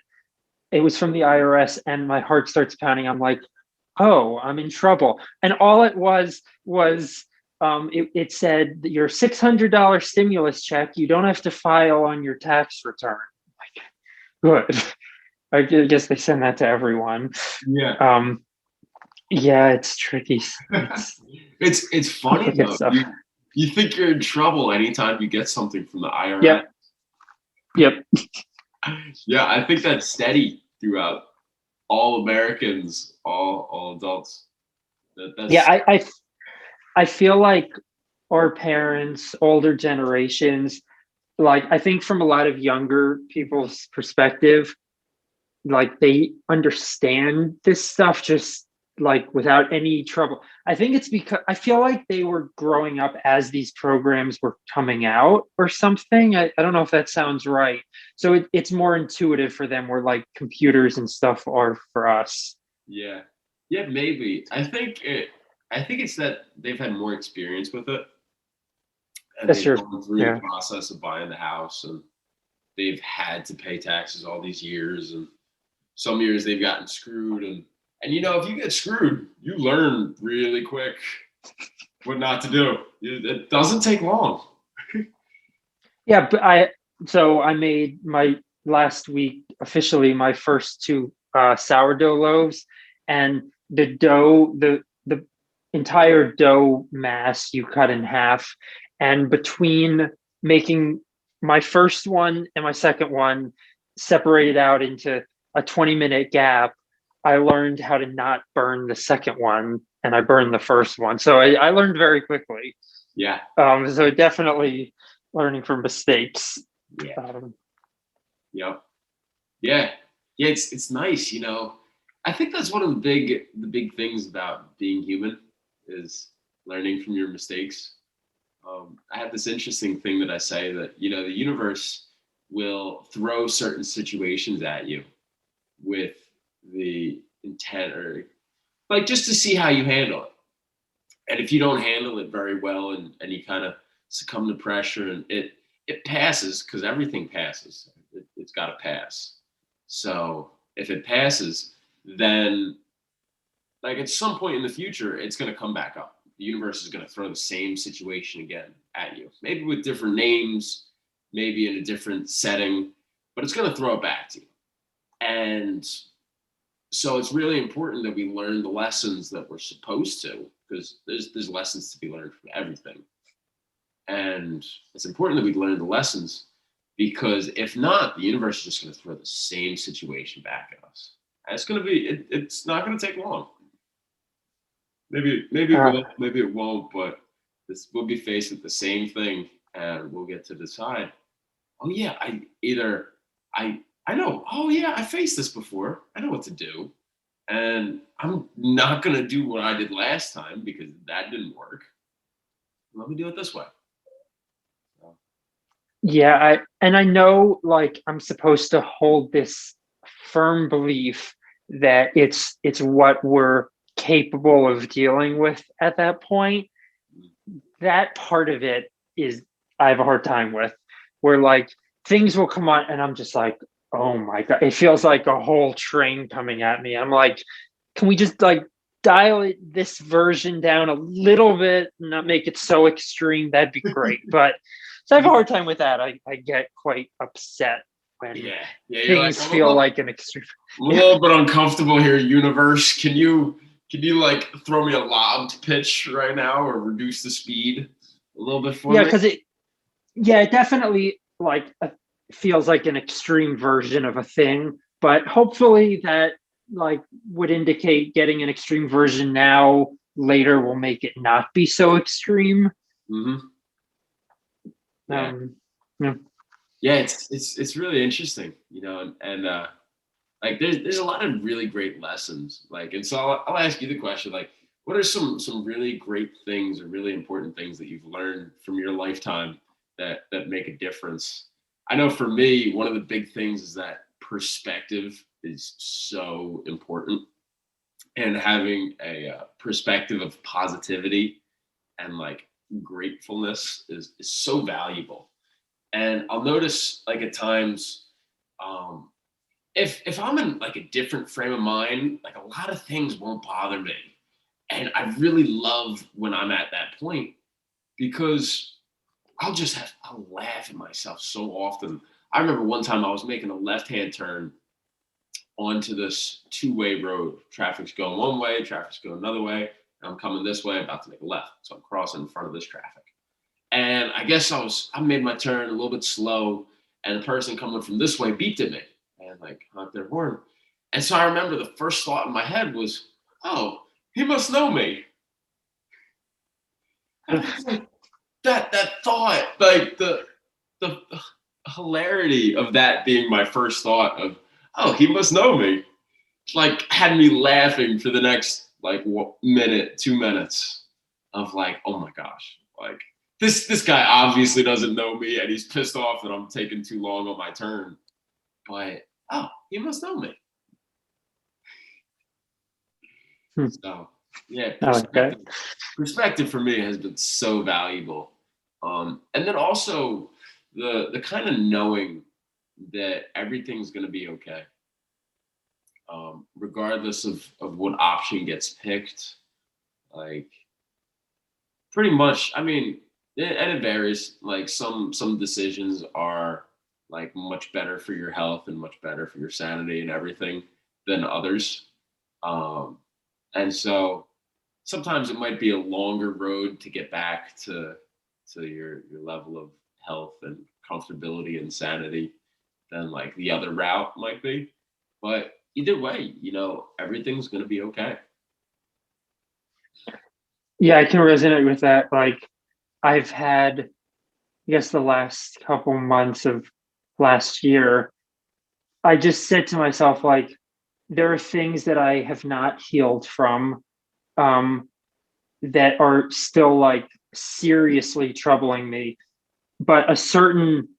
it was from the IRS, and my heart starts pounding. I'm like, oh, I'm in trouble. And all it was it said that your $600 stimulus check, you don't have to file on your tax return. Like, good. I guess they send that to everyone. Yeah. Um, yeah, it's tricky. It's It's funny complicated though. stuff. You think you're in trouble anytime you get something from the IRS. Yep. Yep. Yeah, I think that's steady throughout all Americans, all adults. Yeah. That's I feel like our parents, older generations, like I think from a lot of younger people's perspective, like they understand this stuff just like without any trouble. I think it's because I feel like they were growing up as these programs were coming out or something. I don't know if that sounds right. So it's more intuitive for them, where like computers and stuff are for us. yeah. Yeah, maybe. I think it's that they've had more experience with it and That's they've true. gone through the Yeah. process of buying the house and they've had to pay taxes all these years and some years they've gotten screwed and if you get screwed, you learn really quick what not to do. It doesn't take long. Yeah, but I made my last week officially my first two sourdough loaves, and the entire dough mass you cut in half, and between making my first one and my second one separated out into a 20-minute gap, I learned how to not burn the second one, and I burned the first one. So I learned very quickly. Yeah. So definitely learning from mistakes. Yeah. Um, Yep. Yeah. Yeah. It's nice. I think that's one of the big things about being human is learning from your mistakes. I have this interesting thing that I say that the universe will throw certain situations at you with the intent or like just to see how you handle it. And if you don't handle it very well and you kind of succumb to pressure and it passes because everything passes. It's got to pass. So if it passes, then like at some point in the future, it's going to come back up. The universe is going to throw the same situation again at you, maybe with different names, maybe in a different setting, but it's going to throw it back to you. And so it's really important that we learn the lessons that we're supposed to, because there's lessons to be learned from everything. And it's important that we learn the lessons because if not, the universe is just going to throw the same situation back at us. And it's not going to take long. Maybe it uh, will, maybe it won't, but we'll be faced with the same thing and we'll get to decide, oh yeah, I know, oh yeah, I faced this before. I know what to do. And I'm not going to do what I did last time because that didn't work. Let me do it this way. So, Yeah, I know like I'm supposed to hold this firm belief that it's what we're capable of dealing with at that point. That part of it is I have a hard time with, where like things will come on and I'm just like, oh my God, it feels like a whole train coming at me. I'm like, can we just like dial this version down a little bit and not make it so extreme? That'd be great. But so I have a hard time with that. I get quite upset when Yeah, yeah. You're like, things feel like an extreme. I'm a little bit uncomfortable here, universe. Can you like throw me a lobbed pitch right now or reduce the speed a little bit for Yeah, me? because it definitely like feels like an extreme version of a thing, but hopefully that like would indicate getting an extreme version now later will make it not be so extreme. Hmm. Yeah, um yeah, yeah. It's really interesting, and like there's a lot of really great lessons. Like, and so I'll ask you the question, like, what are some really great things or really important things that you've learned from your lifetime that make a difference? I know for me, one of the big things is that perspective is so important, and having a perspective of positivity and like gratefulness is so valuable. And I'll notice like at times, um, if I'm in like a different frame of mind, like a lot of things won't bother me. And I really love when I'm at that point because I'll laugh at myself so often. I remember one time I was making a left hand turn onto this two-way road. Traffic's going one way, traffic's going another way. And I'm coming this way, about to make a left. So I'm crossing in front of this traffic. And I guess I made my turn a little bit slow, and the person coming from this way beeped at me and like honked their horn. And so I remember the first thought in my head was, "Oh, he must know me." And I was like, that thought, like the hilarity of that being my first thought of, "Oh, he must know me," like had me laughing for the next like minute, 2 minutes of like, oh my gosh, like this guy obviously doesn't know me and he's pissed off that I'm taking too long on my turn. But oh, he must know me. So yeah, I like that. perspective for me has been so valuable. And then also the kind of knowing that everything's gonna be okay. Regardless of what option gets picked. Like pretty much, I mean, and it varies. Like some decisions are like much better for your health and much better for your sanity and everything than others. Um, and so sometimes it might be a longer road to get back to your level of health and comfortability and sanity than like the other route might be. But either way, everything's gonna be okay. Yeah, I can resonate with that. Like I've had, I guess, the last couple months of last year, I just said to myself, like, there are things that I have not healed from, um, that are still like seriously troubling me. But a certain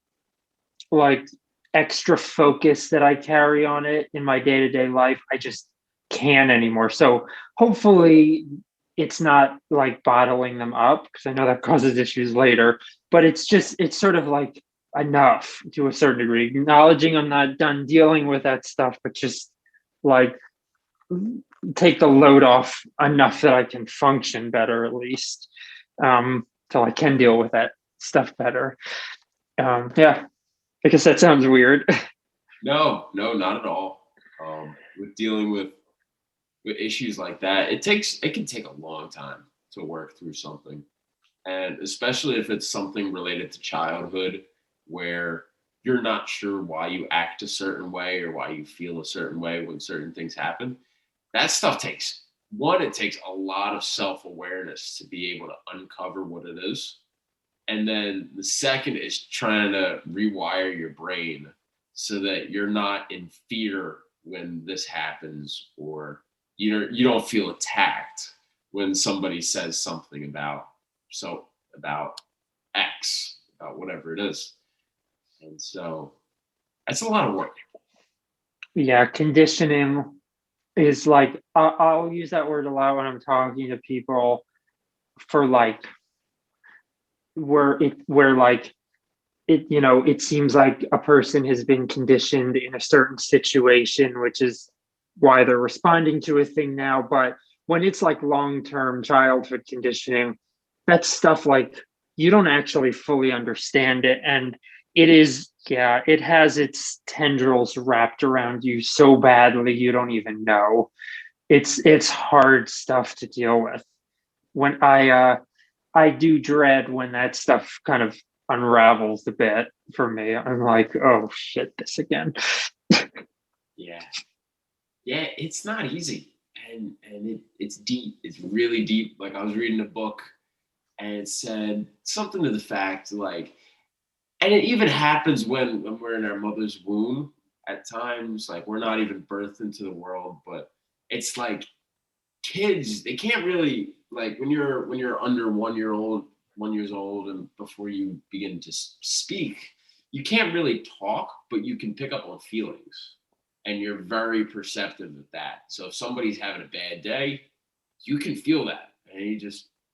like extra focus that I carry on it in my day to day life, I just can't anymore. So hopefully it's not like bottling them up because I know that causes issues later, but it's sort of like enough to a certain degree, acknowledging I'm not done dealing with that stuff, but just like take the load off enough that I can function better at least, till I can deal with that stuff better. Yeah, I guess that sounds weird. No, no, not at all. With dealing with issues like that, it can take a long time to work through something, and especially if it's something related to childhood, where you're not sure why you act a certain way or why you feel a certain way when certain things happen. That stuff takes one. It takes a lot of self awareness to be able to uncover what it is, and then the second is trying to rewire your brain so that you're not in fear when this happens, or you don't feel attacked when somebody says something about so about X, about whatever it is. And so that's a lot of work. Yeah, conditioning is like I'll use that word a lot when I'm talking to people for like where like it it seems like a person has been conditioned in a certain situation, which is why they're responding to a thing now. But when it's like long-term childhood conditioning, that's stuff like you don't actually fully understand it, and it is, yeah, it has its tendrils wrapped around you so badly you don't even know. It's hard stuff to deal with. When I do dread when that stuff kind of unravels a bit for me. I'm like, oh shit, this again. Yeah. Yeah, it's not easy. It's deep. It's really deep. Like I was reading a book and it said something to the fact like, and it even happens when we're in our mother's womb at times, like we're not even birthed into the world, but it's like kids, they can't really like when you're under 1 years old and before you begin to speak, you can't really talk, but you can pick up on feelings and you're very perceptive of that. So if somebody's having a bad day, you can feel that and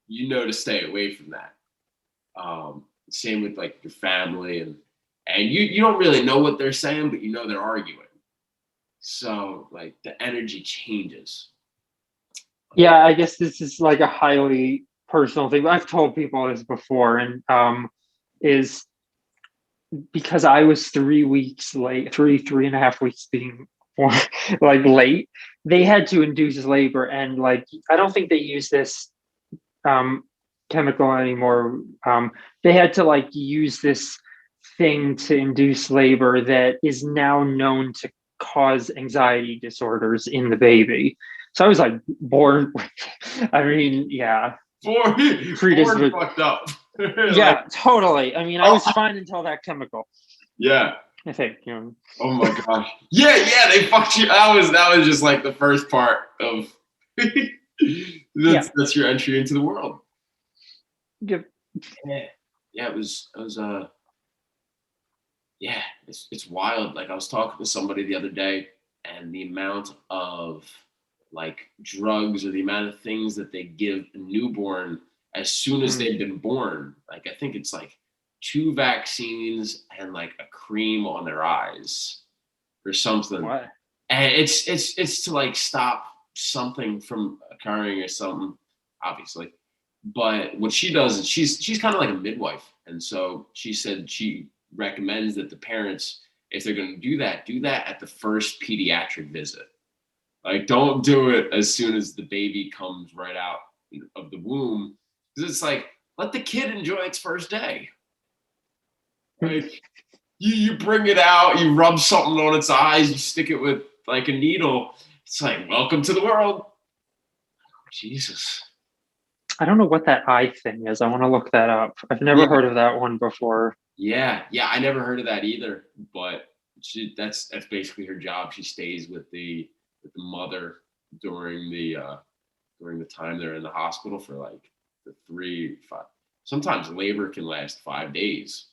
you know to stay away from that. Same with like your family and you don't really know what they're saying, but you know they're arguing. So like the energy changes. Yeah, I guess this is like a highly personal thing. I've told people this before, and is because I was 3 weeks late, three and a half weeks being born, like late. They had to induce labor, and like I don't think they use this um, chemical anymore. They had to like use this thing to induce labor that is now known to cause anxiety disorders in the baby. So I was like born with, I mean, yeah, Born fucked up. Like, yeah, totally. I mean, I was fine until that chemical. yeah. I think. Oh my gosh. Yeah, they fucked you. That was just like the first part of that's your entry into the world. Yep. Yeah, yeah, it's wild. Like I was talking to somebody the other day, and the amount of like drugs or the amount of things that they give a newborn as soon as they've been born. Like I think it's like 2 vaccines and like a cream on their eyes or something. What? And it's to like stop something from occurring or something, obviously. But what she does is she's kind of like a midwife, and so she said she recommends that the parents, if they're going to do that at the first pediatric visit. Like, don't do it as soon as the baby comes right out of the womb, because it's like let the kid enjoy its first day. Like you bring it out, you rub something on its eyes, you stick it with like a needle. It's like welcome to the world. Jesus. I don't know what that eye thing is. I want to look that up. I've never heard of that one before. Yeah, I never heard of that either. But that's basically her job. She stays with the mother during the time they're in the hospital for like the 3, 5. Sometimes labor can last 5 days.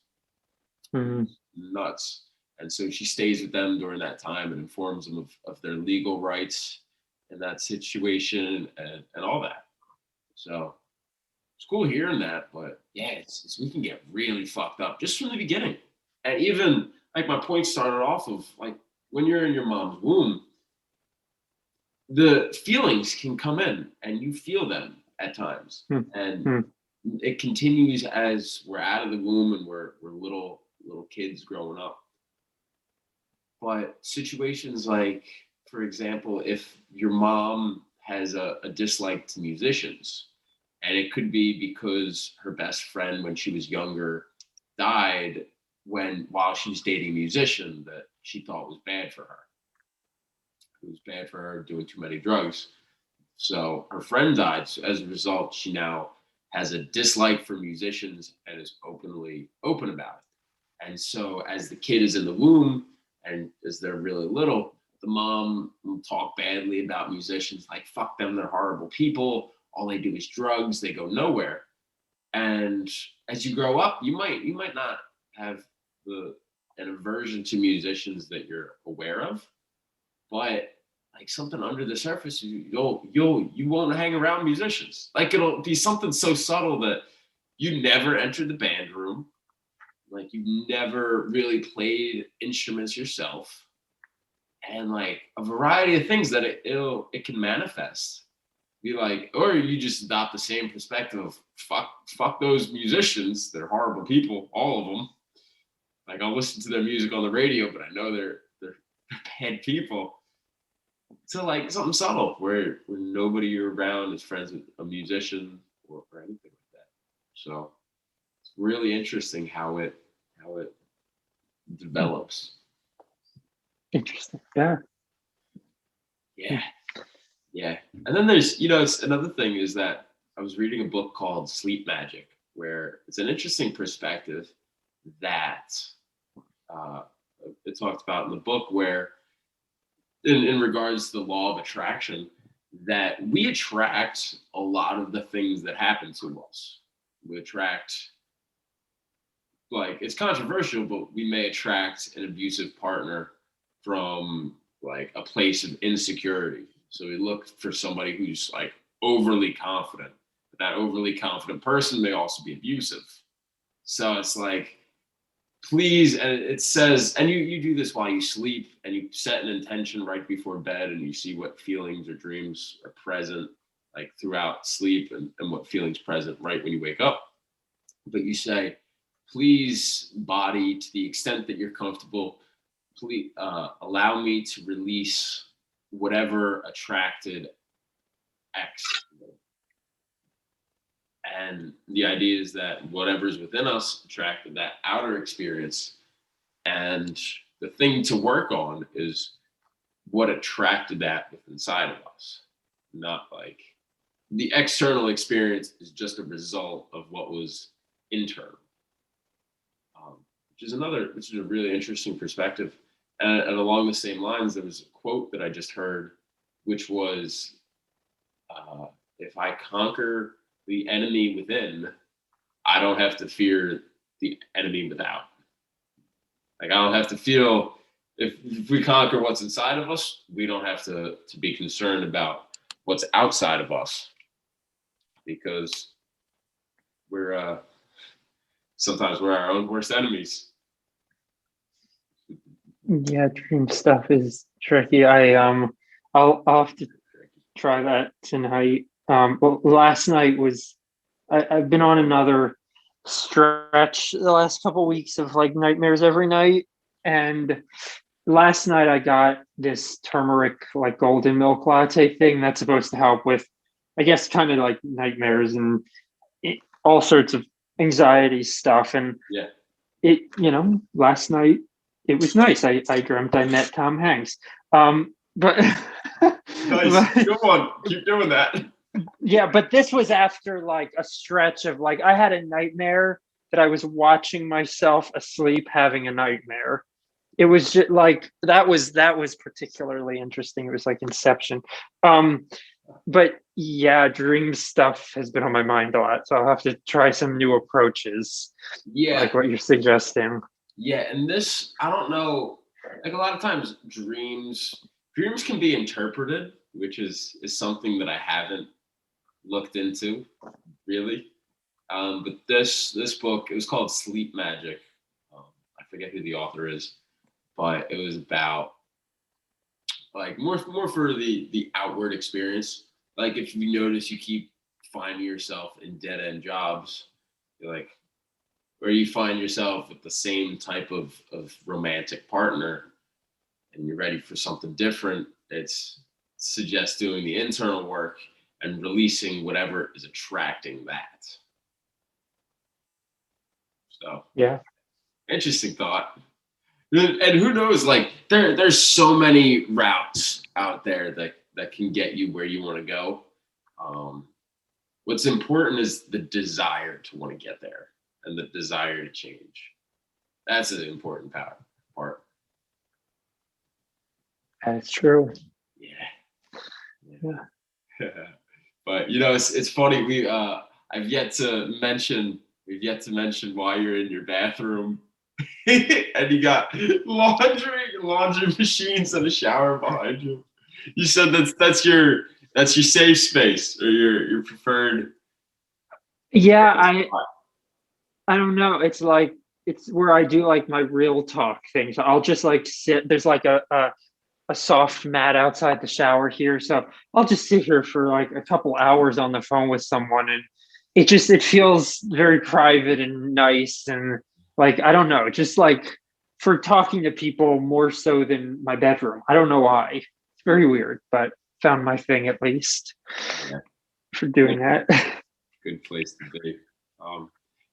Nuts. And so she stays with them during that time and informs them of their legal rights in that situation and all that. So it's cool hearing that, but yeah, it's we can get really fucked up just from the beginning. And even like my point started off of like when you're in your mom's womb, the feelings can come in and you feel them at times. And it continues as we're out of the womb and we're little kids growing up. But situations like, for example, if your mom has a dislike to musicians, and it could be because her best friend when she was younger died while she was dating a musician that she thought was bad for her. It was bad for her doing too many drugs. So her friend died. So as a result, she now has a dislike for musicians and is open about it. And so as the kid is in the womb and as they're really little, the mom will talk badly about musicians, like fuck them, they're horrible people. All they do is drugs, they go nowhere. And as you grow up, you might not have the an aversion to musicians that you're aware of, but like something under the surface, you won't hang around musicians. Like it'll be something so subtle that you never entered the band room, like you never really played instruments yourself, and like a variety of things that it can manifest. Be like, or you just adopt the same perspective of fuck those musicians. They're horrible people, all of them. Like I'll listen to their music on the radio, but I know they're bad people. So like something subtle where nobody you're around is friends with a musician or anything like that. So it's really interesting how it develops. Interesting. Yeah. Yeah. And then there's, it's another thing is that I was reading a book called Sleep Magic, where it's an interesting perspective that it talked about in the book, where in regards to the law of attraction, that we attract a lot of the things that happen to us. We attract, like, it's controversial, but we may attract an abusive partner from like a place of insecurity. So we look for somebody who's like overly confident, but that overly confident person may also be abusive. So it's like, please, and it says, and you do this while you sleep, and you set an intention right before bed, and you see what feelings or dreams are present like throughout sleep, and what feelings present right when you wake up. But you say, please, body, to the extent that you're comfortable, please allow me to release whatever attracted X. And the idea is that whatever's within us attracted that outer experience. And the thing to work on is what attracted that within inside of us. Not like the external experience is just a result of what was internal. Which is a really interesting perspective. And along the same lines, there was a quote that I just heard, which was, if I conquer the enemy within, I don't have to fear the enemy without. Like I don't have to feel, if we conquer what's inside of us, we don't have to be concerned about what's outside of us, because sometimes we're our own worst enemies. Yeah, dream stuff is tricky. I'll have to try that tonight. Well, last night was I've been on another stretch the last couple of weeks of like nightmares every night, and last night I got this turmeric like golden milk latte thing that's supposed to help with, I guess, kind of like nightmares and all sorts of anxiety stuff. And yeah, last night it was nice. I dreamt I met Tom Hanks. But nice. Good one. Keep doing that. Yeah, but this was after like a stretch of like I had a nightmare that I was watching myself asleep having a nightmare. It was just like that was particularly interesting. It was like Inception. But yeah, dream stuff has been on my mind a lot, so I'll have to try some new approaches. Yeah, like what you're suggesting. Yeah, and this, I don't know, like a lot of times dreams can be interpreted, which is something that I haven't looked into really. But this book, it was called Sleep Magic. I forget who the author is, but it was about like more for the outward experience. Like if you notice you keep finding yourself in dead end jobs, you're like, where you find yourself with the same type of romantic partner, and you're ready for something different, it's suggests doing the internal work and releasing whatever is attracting that. So Yeah. Interesting thought. And who knows, like there's so many routes out there that can get you where you want to go. What's important is the desire to want to get there and the desire to change. That's an important part. That's true. Yeah. But it's funny. We've yet to mention why you're in your bathroom and you got laundry machines and a shower behind you. You said that's your safe space or your preferred. Yeah, I don't know. It's like it's where I do like my real talk thing. So I'll just like sit. There's like a soft mat outside the shower here, so I'll just sit here for like a couple hours on the phone with someone, and it feels very private and nice, and like I don't know, just like for talking to people more so than my bedroom. I don't know why. It's very weird, but found my thing at least Yeah, for doing that. good place to be. Um,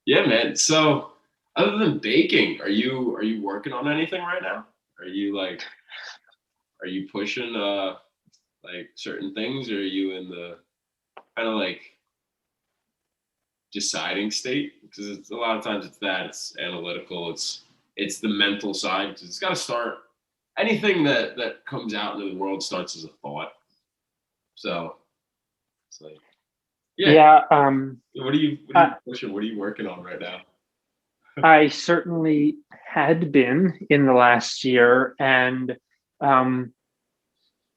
yeah, man. So, other than baking, are you working on anything right now? Are you like are you pushing like certain things, or are you in the kind of like deciding state? Because it's a lot of times it's analytical, it's the mental side. 'Cause it's got to start. Anything that comes out into the world starts as a thought. So it's like, yeah. Yeah, What are you pushing? What are you working on right now? I certainly had been in the last year, and um,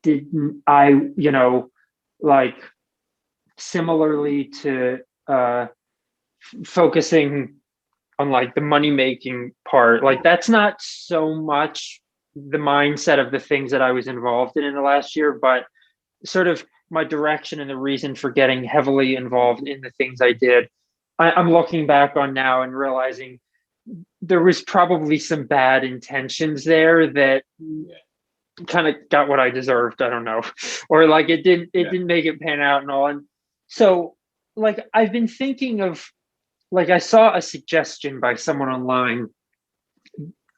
didn't I, like similarly to focusing on like the money making part, like that's not so much the mindset of the things that I was involved in the last year, but sort of my direction and the reason for getting heavily involved in the things I did. I'm looking back on now and realizing there was probably some bad intentions there that Yeah. kind of got what I deserved. I don't know, or like it Yeah. didn't make it pan out and all. And so, like I've been thinking of, like I saw a suggestion by someone online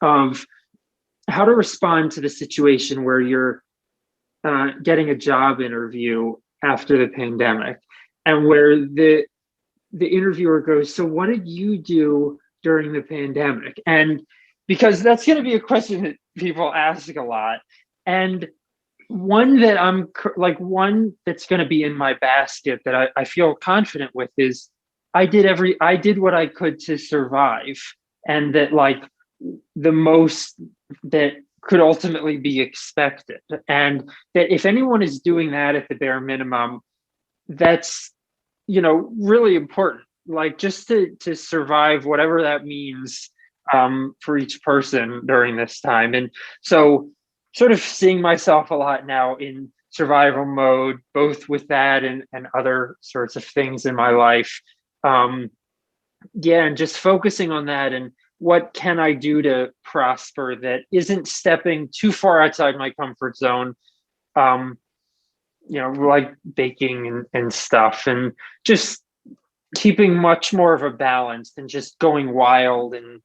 of how to respond to the situation where you're getting a job interview after the pandemic, and where the interviewer goes, "So what did you do during the pandemic?" And because that's going to be a question that people ask a lot, and one that like one that's going to be in my basket that I feel confident with is I did what I could to survive, and that like the most that could ultimately be expected, and that if anyone is doing that at the bare minimum, that's really important, like just to survive whatever that means for each person during this time. And so sort of seeing myself a lot now in survival mode, both with that and other sorts of things in my life. um yeah, and just focusing on that, and what can I do to prosper that isn't stepping too far outside my comfort zone, um like baking and stuff, and just keeping much more of a balance than just going wild and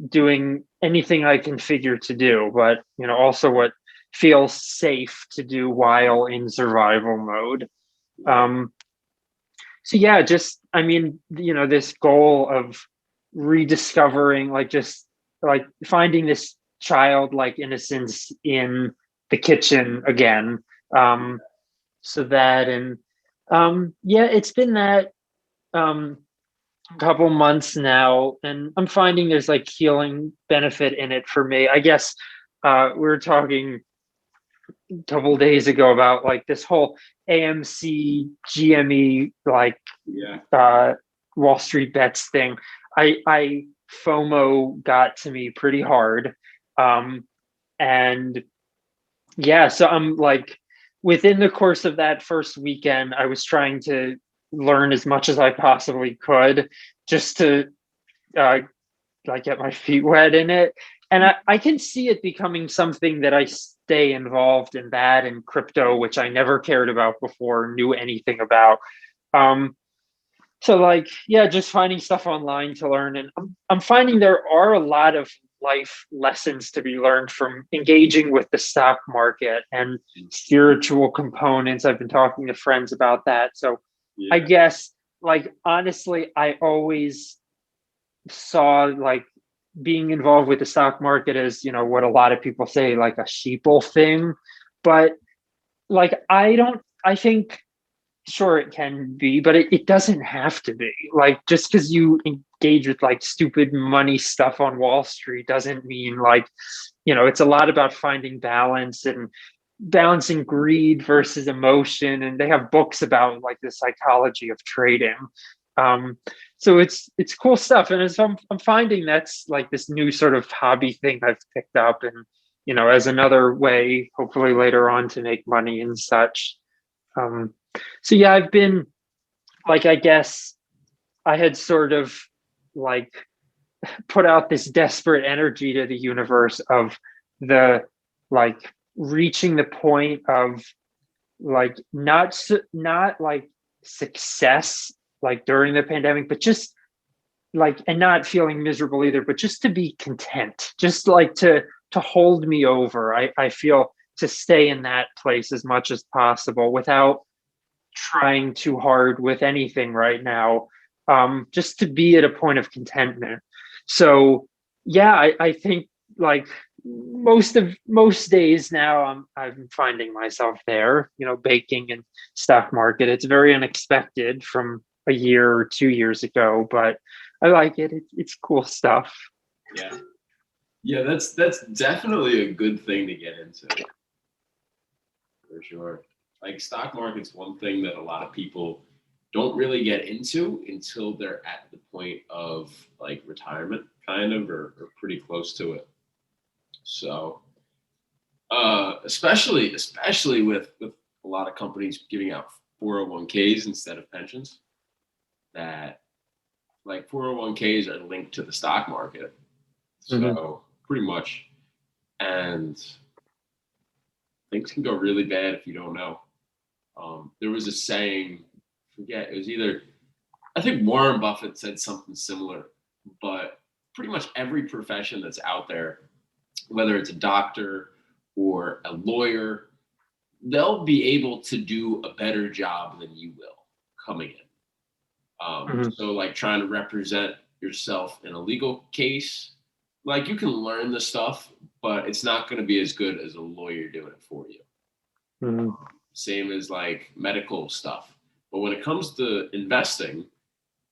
doing anything I can figure to do, but also what feels safe to do while in survival mode. Um, so yeah, just I mean, this goal of rediscovering, like just like finding this childlike innocence in the kitchen again. So that, and yeah, it's been that um couple months now, and I'm finding there's like healing benefit in it for me. I guess we were talking a couple days ago about like this whole AMC GME like Yeah. uh Wall Street bets thing. I FOMO got to me pretty hard. And yeah, so I'm like within the course of that first weekend, I was trying to learn as much as I possibly could just to uh, like get my feet wet in it. And I can see it becoming something that I stay involved in, that and crypto, which I never cared about before, knew anything about. Um, so like, yeah, just finding stuff online to learn. And I'm finding there are a lot of life lessons to be learned from engaging with the stock market and spiritual components. I've been talking to friends about that. So I Yeah. guess like honestly, I always saw like being involved with the stock market as, what a lot of people say, like a sheeple thing. But like I think sure it can be, but it doesn't have to be. Like just because you engage with like stupid money stuff on Wall Street doesn't mean like, it's a lot about finding balance and balancing greed versus emotion. And they have books about like the psychology of trading. Um, so it's cool stuff. And as I'm finding that's like this new sort of hobby thing I've picked up, and as another way, hopefully later on, to make money and such. Um, so yeah, I've been like, I guess I had sort of like put out this desperate energy to the universe of the like reaching the point of like not like success like during the pandemic, but just like, and not feeling miserable either, but just to be content, just like to hold me over. I feel to stay in that place as much as possible without trying too hard with anything right now, just to be at a point of contentment. So yeah, I think like most days now I'm finding myself there, baking and stock market. It's very unexpected from a year or 2 years ago, but I like it. It's cool stuff. Yeah. Yeah, that's definitely a good thing to get into, for sure. Like stock market's one thing that a lot of people don't really get into until they're at the point of like retirement, kind of, or pretty close to it. So, especially with a lot of companies giving out 401ks instead of pensions, that like 401ks are linked to the stock market. So pretty much, and things can go really bad if you don't know. There was a saying, forget, it was either, I think Warren Buffett said something similar, but pretty much every profession that's out there, whether it's a doctor or a lawyer, they'll be able to do a better job than you will coming in. So like trying to represent yourself in a legal case, like you can learn the stuff, but it's not going to be as good as a lawyer doing it for you. Same as like medical stuff. But when it comes to investing,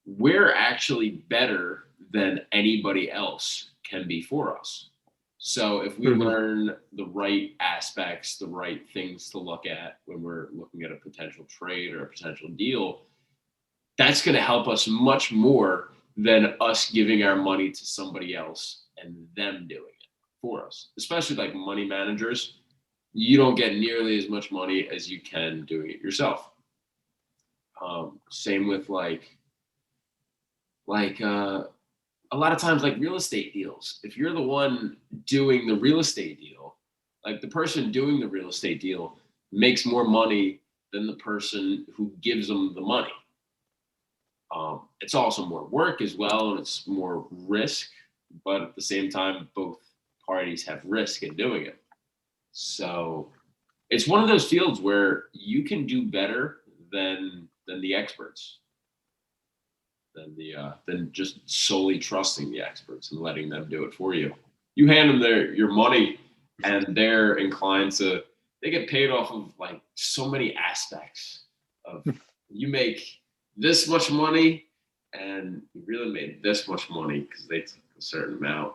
we're actually better than anybody else can be for us. So if we learn the right aspects, the right things to look at when we're looking at a potential trade or a potential deal, that's going to help us much more than us giving our money to somebody else and them doing it for us. Especially like money managers, you don't get nearly as much money as you can doing it yourself. Same with like a lot of times like real estate deals. If you're the one doing the real estate deal, like the person doing the real estate deal makes more money than the person who gives them the money. It's also more work as well, and it's more risk, but at the same time, both parties have risk in doing it. So it's one of those fields where you can do better than the experts, than just solely trusting the experts and letting them do it for you. You hand them your money, and they're inclined to. They get paid off of like so many aspects of you make this much money, and you really made this much money because they took a certain amount,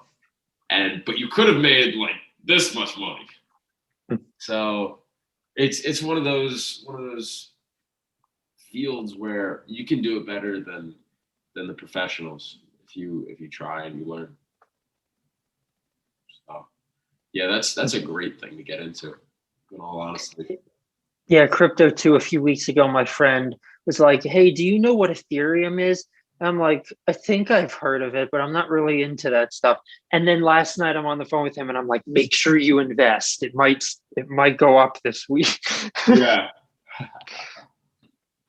but you could have made like this much money. So it's one of those fields where you can do it better than the professionals if you try and you learn. So yeah, that's a great thing to get into, in all honesty. Yeah, crypto too. A few weeks ago, my friend was like, "Hey, do you know what Ethereum is?" I'm like, "I think I've heard of it, but I'm not really into that stuff." And then last night, I'm on the phone with him, and I'm like, "Make sure you invest. It might go up this week." Yeah.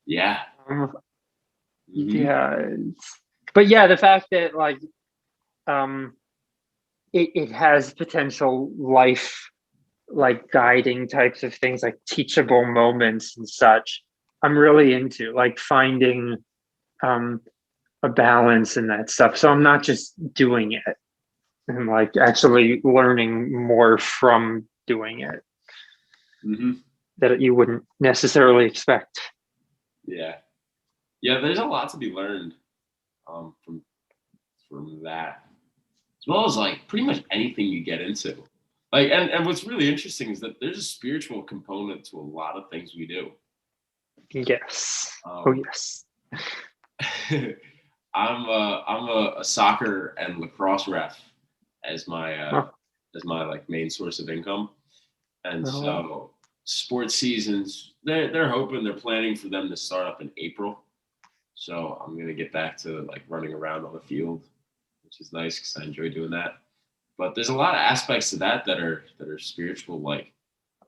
Yeah. Yeah, but yeah, the fact that like it has potential life like guiding types of things, like teachable moments and such, I'm really into like finding a balance in that stuff. So I'm not just doing it, and like actually learning more from doing it that you wouldn't necessarily expect. Yeah. Yeah, there's a lot to be learned from from that, as well as like pretty much anything you get into. Like, and what's really interesting is that there's a spiritual component to a lot of things we do. Yes. Oh yes. I'm a soccer and lacrosse ref as my Oh, like main source of income, and oh. so sports seasons they're hoping they're planning for them to start up in April. So I'm gonna get back to like running around on the field, which is nice because I enjoy doing that. But there's a lot of aspects to that are spiritual. Like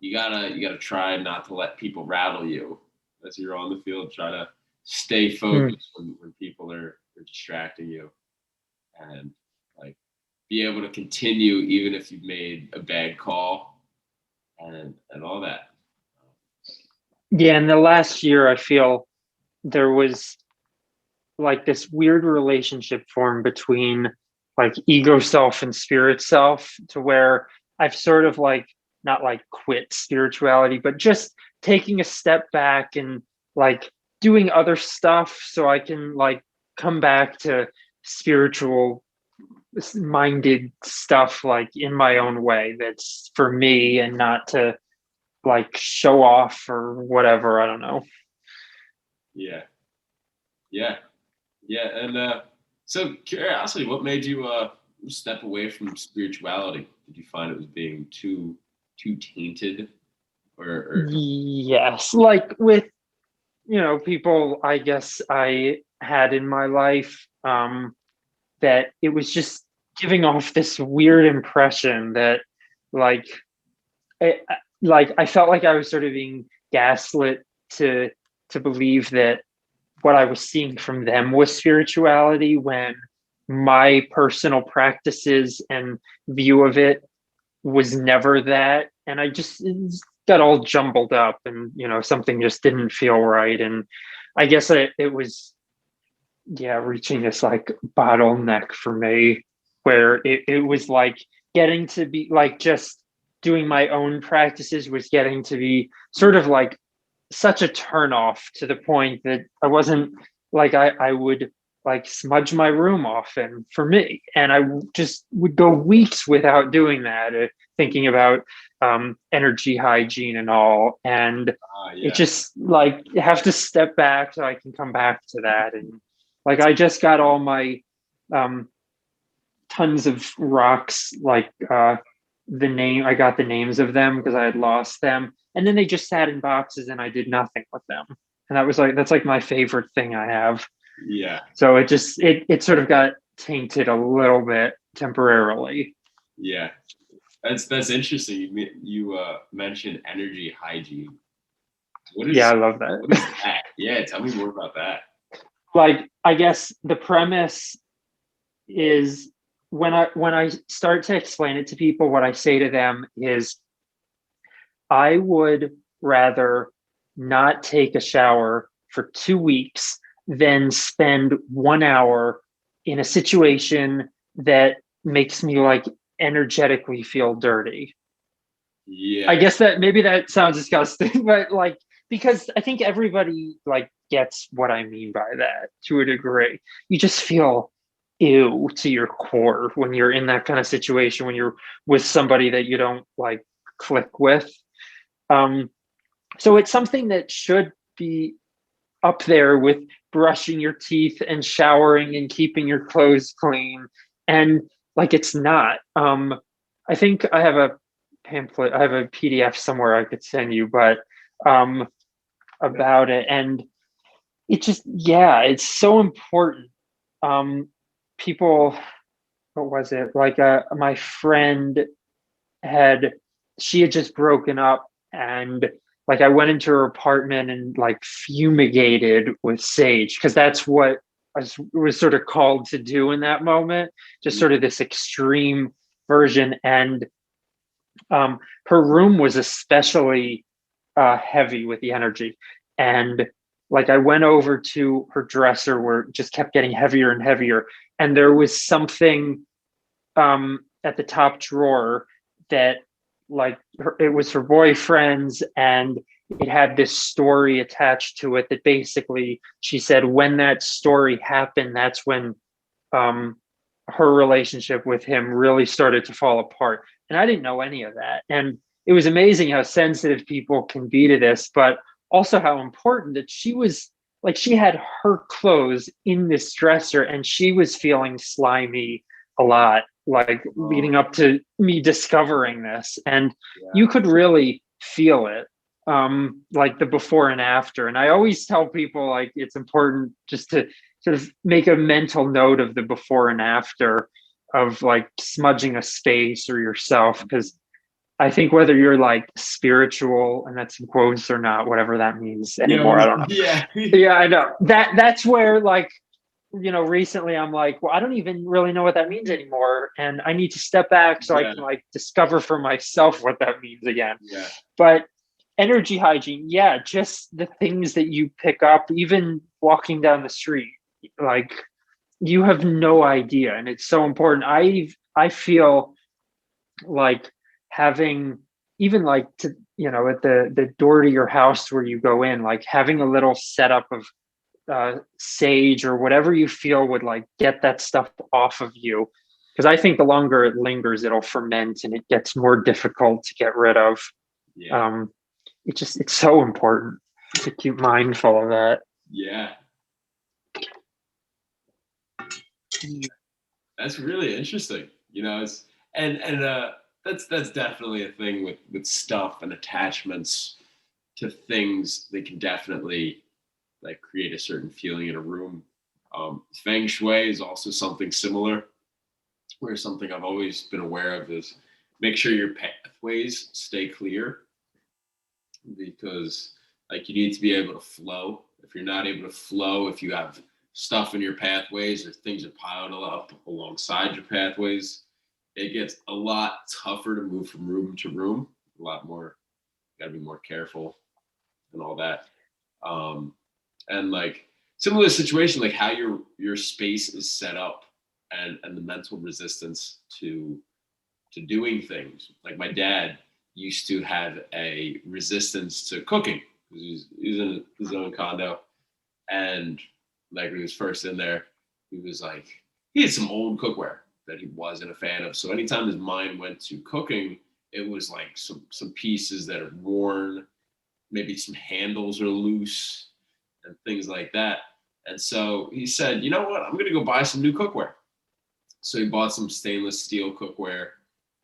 you gotta try not to let people rattle you as you're on the field. Try to stay Hmm. focused when people are distracting you, and like be able to continue even if you've made a bad call and all that. Yeah, in the last year, I feel there was like this weird relationship formed between like ego self and spirit self, to where I've sort of like not like quit spirituality, but just taking a step back and like doing other stuff so I can like come back to spiritual minded stuff like in my own way that's for me and not to like show off or whatever. I don't know. Yeah, yeah, yeah. And so curiosity, what made you step away from spirituality? Did you find it was being too tainted, or Yes, like with people I guess I had in my life, that it was just giving off this weird impression that like I felt like I was sort of being gaslit to believe that what I was seeing from them was spirituality, when my personal practices and view of it was never that. And I just it got all jumbled up, and something just didn't feel right. And I guess it was, yeah, reaching this like bottleneck for me, where it was like getting to be like just doing my own practices was getting to be sort of like such a turn off, to the point that I wasn't like I would like smudge my room often for me, and I just would go weeks without doing that, thinking about energy hygiene and all. And it yeah, just like you have to step back so I can come back to that. And like I just got all my um tons of rocks, like I got the names of them because I had lost them, and then they just sat in boxes and I did nothing with them. And that's like my favorite thing I have. yeah, So it sort of got tainted a little bit temporarily. yeah? That's interesting. You mentioned energy hygiene. What Yeah, I is love what is that. that? Yeah, tell me more about that. Like I guess the premise is, when I start to explain it to people, what I say to them is I would rather not take a shower for 2 weeks than spend 1 hour in a situation that makes me like energetically feel dirty. I Yeah, guess that maybe that sounds disgusting, but like, because I think everybody like gets what I mean by that to a degree. You just feel ew to your core when you're in that kind of situation, when you're with somebody that you don't like click with. Um, so it's something that should be up there with brushing your teeth and showering and keeping your clothes clean. And like it's not. I think I have a pamphlet, I have a PDF somewhere I could send you, but um about it. And it just, yeah, it's so important. Um People, what was it? Like my friend had she had just broken up, and like I went into her apartment and like fumigated with sage, because that's what was sort of called to do in that moment, just yeah, sort of this extreme version. And her room was especially heavy with the energy. And like I went over to her dresser where it just kept getting heavier and heavier, and there was something at the top drawer that like it was her boyfriend's, and it had this story attached to it that basically she said when that story happened, that's when um her relationship with him really started to fall apart. And I didn't know any of that. And it was amazing how sensitive people can be to this, but also how important that she was, like, she had her clothes in this dresser and she was feeling slimy a lot, like leading Oh, up to me discovering this. And yeah. you could really feel it, like the before and after. And I always tell people, like, it's important just to sort of make a mental note of the before and after of like smudging a space or yourself, because I think whether you're like spiritual, and that's in quotes or not, whatever that means Yeah. anymore, I don't know. Yeah. Yeah, I know that's where, like, recently I'm like, well, I don't even really know what that means anymore, and I need to step back so I Yeah. can like discover for myself what that means again. Yeah. But energy hygiene, yeah, just the things that you pick up, even walking down the street, like, you have no idea, and it's so important. I feel like having, even like, to, at the door to your house where you go in, like having a little setup of sage or whatever you feel would like get that stuff off of you, because I think the longer it lingers, it'll ferment and it gets more difficult to get rid of. Yeah. um it's so important to keep mindful of that. Yeah. That's really interesting. It's and that's definitely a thing with stuff and attachments to things. They can definitely like create a certain feeling in a room. Feng Shui is also something similar, where something I've always been aware of is make sure your pathways stay clear, because like you need to be able to flow. If you're not able to flow, if you have stuff in your pathways or things are piled up alongside your pathways, it gets a lot tougher to move from room to room. A lot more, got to be more careful and all that. Um, and like similar situation, like how your space is set up, and the mental resistance to doing things. Like my dad used to have a resistance to cooking. He's in his own condo, and like when he was first in there, he was like, he had some old cookware that he wasn't a fan of. So anytime his mind went to cooking, it was like some pieces that are worn, maybe some handles are loose and things like that. And so he said, you know what, I'm gonna go buy some new cookware. So he bought some stainless steel cookware,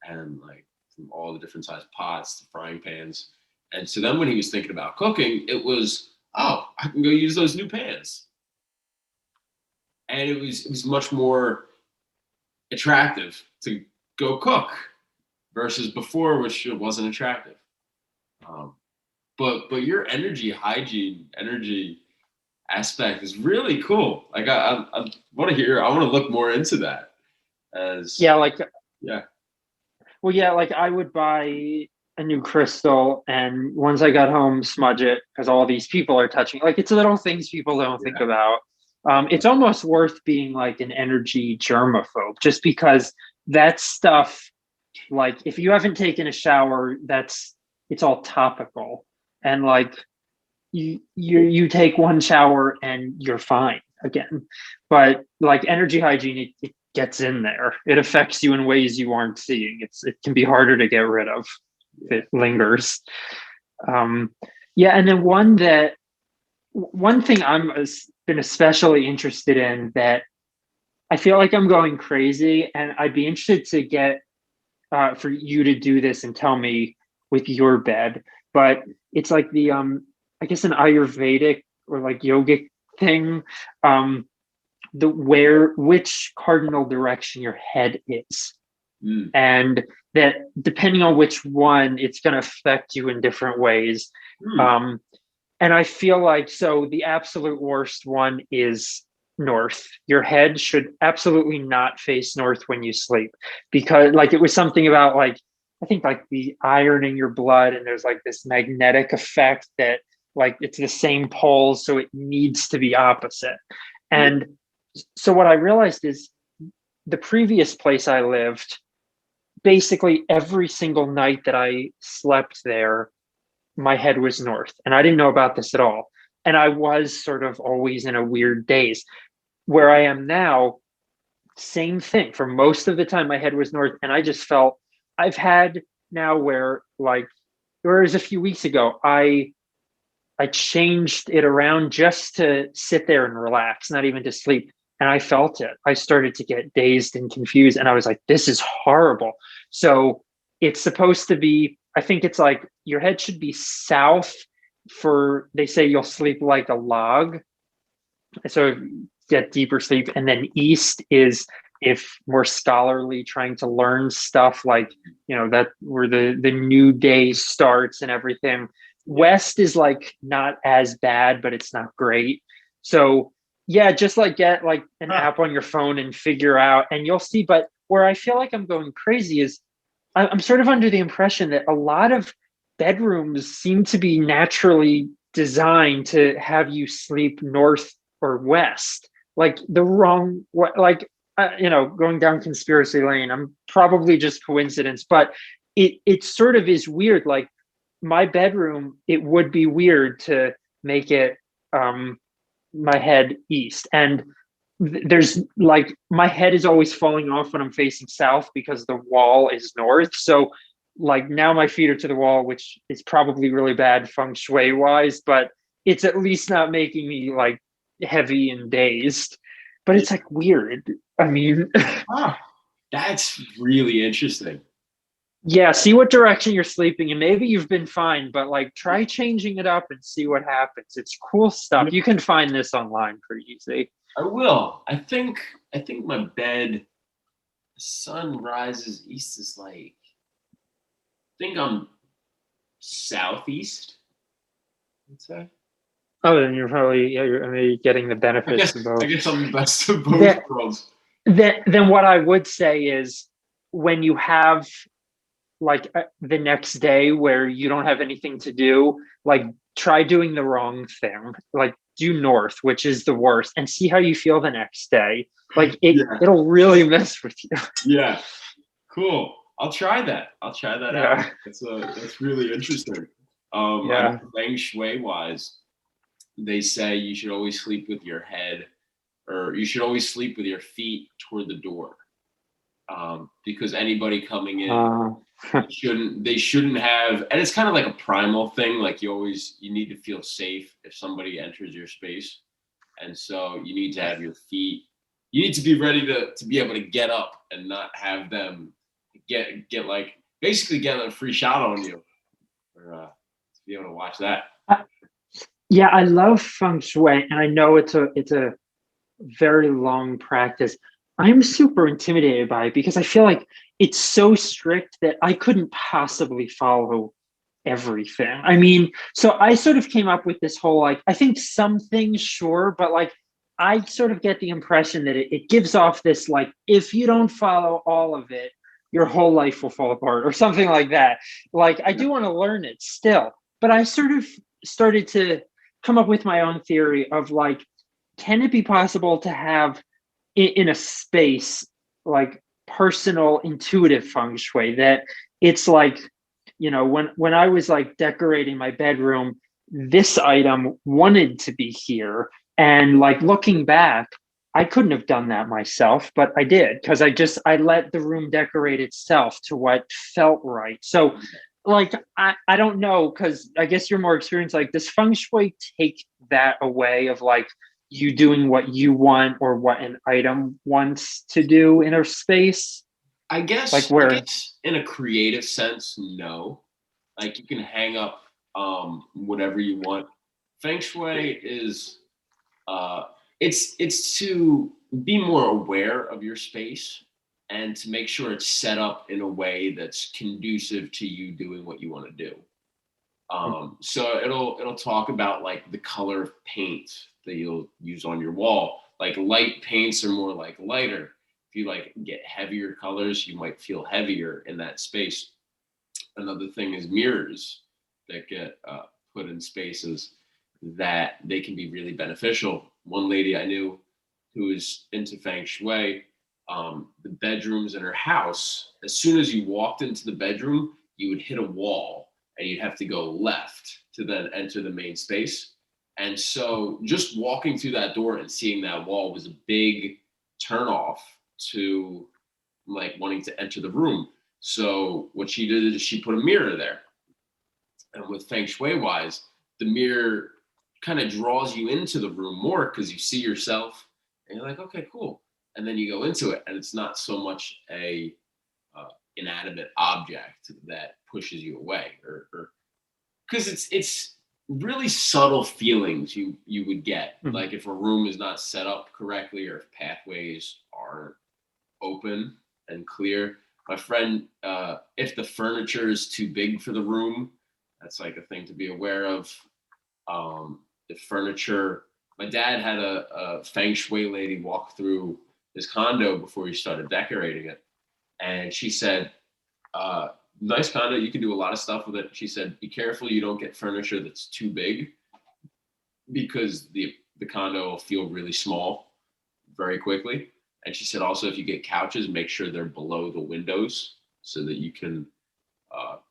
and like from all the different size pots to frying pans. And so then when he was thinking about cooking, it was, oh, I can go use those new pans. And it was much more attractive to go cook versus before, which wasn't attractive. Um, but your energy hygiene, energy aspect is really cool. Like I want to hear. I want to look more into that. As Yeah, like, yeah, well, yeah, like I would buy a new crystal, and once I got home, smudge it because all these people are touching. Like, it's little things people don't think yeah, about. It's almost worth being like an energy germaphobe, just because that stuff, like, if you haven't taken a shower, it's all topical, and like you take one shower and you're fine again. But like energy hygiene, it gets in there. It affects you in ways you aren't seeing. It can be harder to get rid of if yeah. it lingers. Um, yeah, and then one thing been especially interested in, that I feel like I'm going crazy, and I'd be interested to get for you to do this and tell me with your bed. But it's like the I guess an Ayurvedic or like yogic thing, um, which cardinal direction your head is, Mm, and that depending on which one, it's going to affect you in different ways. mm, Um, and I feel like, so the absolute worst one is north. Your head should absolutely not face north when you sleep, because like it was something about like, I think like the iron in your blood, and there's like this magnetic effect that like it's the same poles, so it needs to be opposite. yeah. And so what I realized is, the previous place I lived, basically every single night that I slept there, my head was north, and I didn't know about this at all. And I was sort of always in a weird daze. Where I am now, same thing. For most of the time, my head was north, and I just felt I've had now where like, whereas a few weeks ago, I changed it around just to sit there and relax, not even to sleep. And I felt it. I started to get dazed and confused. And I was like, this is horrible. So it's supposed to be, I think it's like your head should be south for, they say you'll sleep like a log. So get deeper sleep. And then east is if more scholarly trying to learn stuff like, that where the new day starts and everything. Yeah. West is like not as bad, but it's not great. So yeah, just like get like an Huh. app on your phone and figure out, and you'll see. But where I feel like I'm going crazy is I'm sort of under the impression that a lot of bedrooms seem to be naturally designed to have you sleep north or west, like the wrong, like, going down conspiracy lane. I'm probably just coincidence, but it sort of is weird. Like my bedroom, it would be weird to make it my head east. And there's like my head is always falling off when I'm facing south because the wall is north. So like now my feet are to the wall, which is probably really bad feng shui wise, but it's at least not making me like heavy and dazed. But Yeah. it's like weird. I mean, Huh. That's really interesting. yeah, see what direction you're sleeping, and maybe you've been fine, but like try changing it up and see what happens. It's cool stuff. You can find this online pretty easy. I will. I think my bed, the sun rises east is like, I think I'm southeast, I'd say. Oh, then you're probably, yeah, I mean, you're getting the I benefits guess of I both. guess I'm the best of both Then, worlds. then what I would say is when you have like the next day where you don't have anything to do, like try doing the wrong thing, like do north, which is the worst, and see how you feel the next day. Like Yeah. it'll really mess with you. Yeah. Cool. I'll try that. I'll try that out. Yeah, That's really interesting. I yeah. know feng shui wise, they say you should always sleep with your head, or you should always sleep with your feet toward the door. Because anybody coming in, Uh, they shouldn't have, and it's kind of like a primal thing. Like you need to feel safe if somebody enters your space, and so you need to have your feet. You need to be ready to be able to get up and not have them get like basically get a free shot on you, or to be able to watch that. yeah, I love feng shui, and I know it's a very long practice. I'm super intimidated by it because I feel like it's so strict that I couldn't possibly follow everything. I mean, so I sort of came up with this whole like, I think some things, sure, but like, I sort of get the impression that it gives off this like, if you don't follow all of it, your whole life will fall apart or something like that. Like, I do want to learn it still, but I sort of started to come up with my own theory of like, can it be possible to have in a space like personal intuitive feng shui that it's like, when I was like decorating my bedroom, this item wanted to be here, and like looking back, I couldn't have done that myself, but I did because I let the room decorate itself to what felt right. So like I don't know, because I guess you're more experienced. Like, does feng shui take that away of like you doing what you want or what an item wants to do in a space? I Like guess I where guess in a creative sense, no. Like you can hang up whatever you want. Feng Shui is uh it's to be more aware of your space and to make sure it's set up in a way that's conducive to you doing what you want to do. So it'll talk about like the color of paint that you'll use on your wall. Like light paints are more like lighter. If you like get heavier colors, you might feel heavier in that space. Another thing is mirrors that get put in spaces that they can be really beneficial. One lady I knew who is into feng shui, the bedrooms in her house, as soon as you walked into the bedroom, you would hit a wall and you'd have to go left to then enter the main space. And so just walking through that door and seeing that wall was a big turnoff to like wanting to enter the room. So what she did is she put a mirror there. And with feng shui wise, the mirror kind of draws you into the room more because you see yourself and you're like, okay, cool. And then you go into it, and it's not so much a inanimate object that pushes you away, or because it's really subtle feelings you would get, Mhm. like if a room is not set up correctly or if pathways are open and clear. My friend, if the furniture is too big for the room, that's like a thing to be aware of. The furniture, my dad had a feng shui lady walk through his condo before he started decorating it. And she said, nice condo, you can do a lot of stuff with it. She said, be careful you don't get furniture that's too big because the condo will feel really small very quickly. And she said also, if you get couches, make sure they're below the windows so that you can,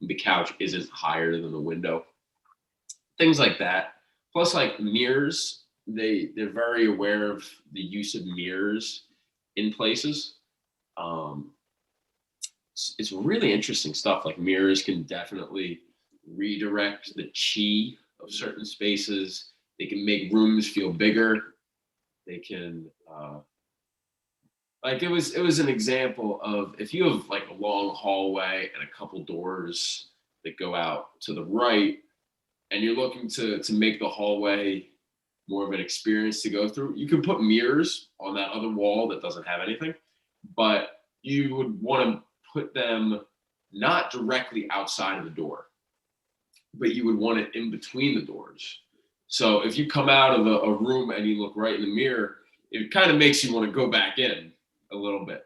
the couch isn't higher than the window. Things like that. Plus, like mirrors, they're very aware of the use of mirrors in places. Um, it's really interesting stuff. Like mirrors can definitely redirect the chi of certain spaces. They can make rooms feel bigger. They can like it was an example of if you have like a long hallway and a couple doors that go out to the right, and you're looking to make the hallway more of an experience to go through, you can put mirrors on that other wall that doesn't have anything, but you would want to put them not directly outside of the door, but you would want it in between the doors. So if you come out of a room and you look right in the mirror, it kind of makes you want to go back in a little bit.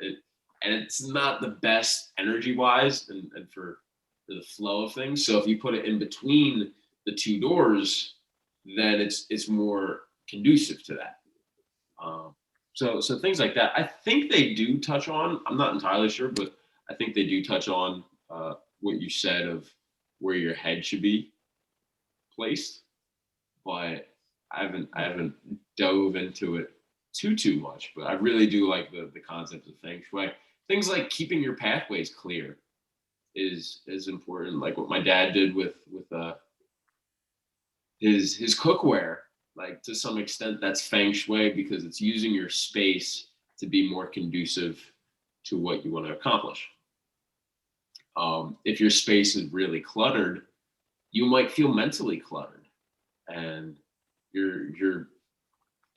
And it's not the best energy wise and for the flow of things. So if you put it in between the two doors, then it's more conducive to that. So things like that. I think they do touch on. I'm not entirely sure, but I think they do touch on what you said of where your head should be placed. But I haven't dove into it too much. But I really do like the concept of feng shui. Things like keeping your pathways clear is important. Like what my dad did with his cookware. Like to some extent, that's feng shui because it's using your space to be more conducive to what you want to accomplish. If your space is really cluttered, you might feel mentally cluttered, and you're.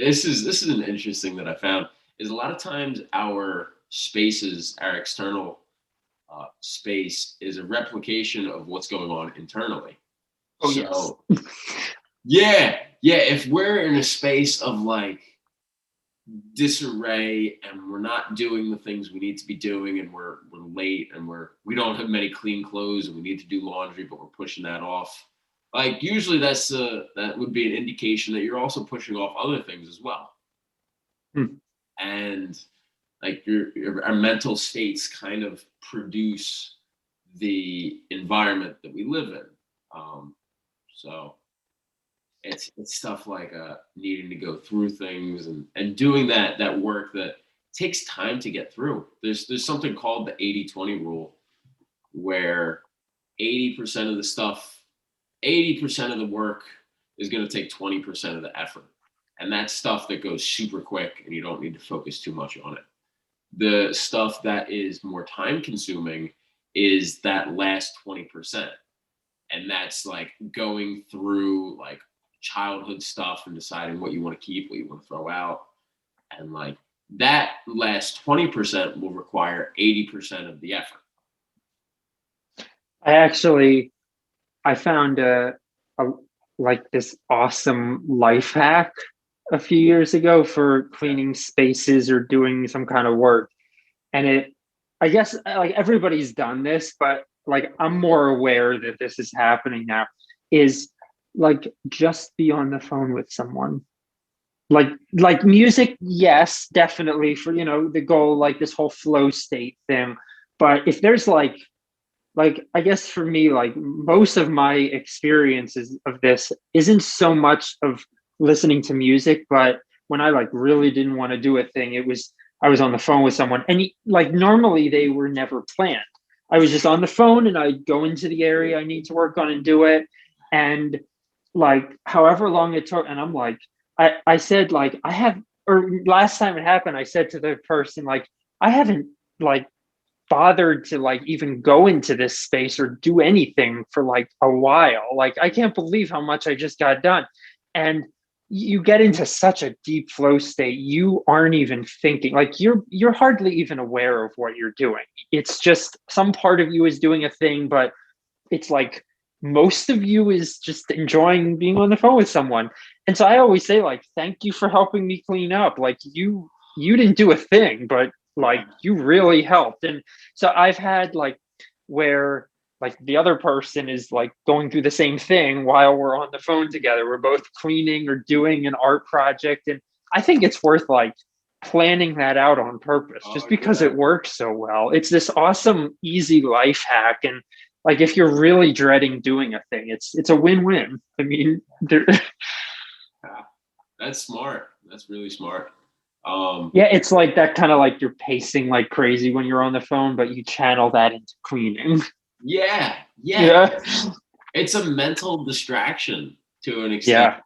This is an interesting that I found is a lot of times our spaces, our external space, is a replication of what's going on internally. Oh yes. So yeah, yeah. If we're in a space of like disarray and we're not doing the things we need to be doing, and we're late and we don't have many clean clothes and we need to do laundry, but we're pushing that off. Like usually that would be an indication that you're also pushing off other things as well. Hmm. And like our mental states kind of produce the environment that we live in. So it's stuff like needing to go through things and doing that work that takes time to get through. There's something called the 80-20 rule where 80% of the stuff, 80% of the work is going to take 20% of the effort. And that's stuff that goes super quick and you don't need to focus too much on it. The stuff that is more time consuming is that last 20%. And that's like going through like childhood stuff and deciding what you want to keep, what you want to throw out. And like that last 20% will require 80% of the effort. I found a like this awesome life hack a few years ago for cleaning spaces or doing some kind of work. And I guess like everybody's done this, but like I'm more aware that this is happening now, is like just be on the phone with someone. Like music, yes, definitely for the goal, like this whole flow state thing. But if there's like I guess for me, like most of my experiences of this isn't so much of listening to music, but when I like really didn't want to do a thing, it was I was on the phone with someone, and like normally they were never planned. I was just on the phone, and I'd go into the area I need to work on and do it. And like however long it took, and I'm like, I said like I have, or last time it happened, I said to the person like I haven't like bothered to like even go into this space or do anything for like a while. Like I can't believe how much I just got done. And you get into such a deep flow state, you aren't even thinking, like you're hardly even aware of what you're doing. It's just some part of you is doing a thing, but it's like most of you is just enjoying being on the phone with someone. And so I always say like thank you for helping me clean up. Like you didn't do a thing, but like you really helped. And so I've had like where like the other person is like going through the same thing while we're on the phone together. We're both cleaning or doing an art project, and I think it's worth like planning that out on purpose just Oh because yeah. it works so well. It's this awesome easy life hack. And like if you're really dreading doing a thing, it's a win-win. I mean, there, Yeah. That's smart. That's really smart. yeah, it's like that kind of like you're pacing like crazy when you're on the phone, but you channel that into cleaning. Yeah, yeah. Yeah. It's a mental distraction to an extent, Yeah.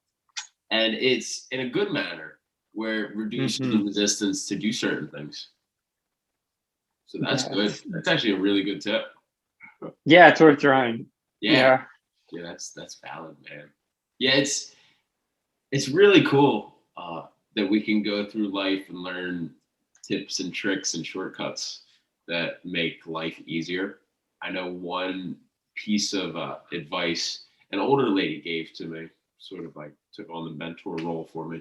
and it's in a good manner where it reduces the Hmm. resistance to do certain things. So that's Yeah. good. That's actually a really good tip. Yeah, it's worth trying. Yeah, Yeah. yeah, that's valid, man. Yeah, it's really cool that we can go through life and learn tips and tricks and shortcuts that make life easier. I know one piece of advice an older lady gave to me, sort of like took on the mentor role for me,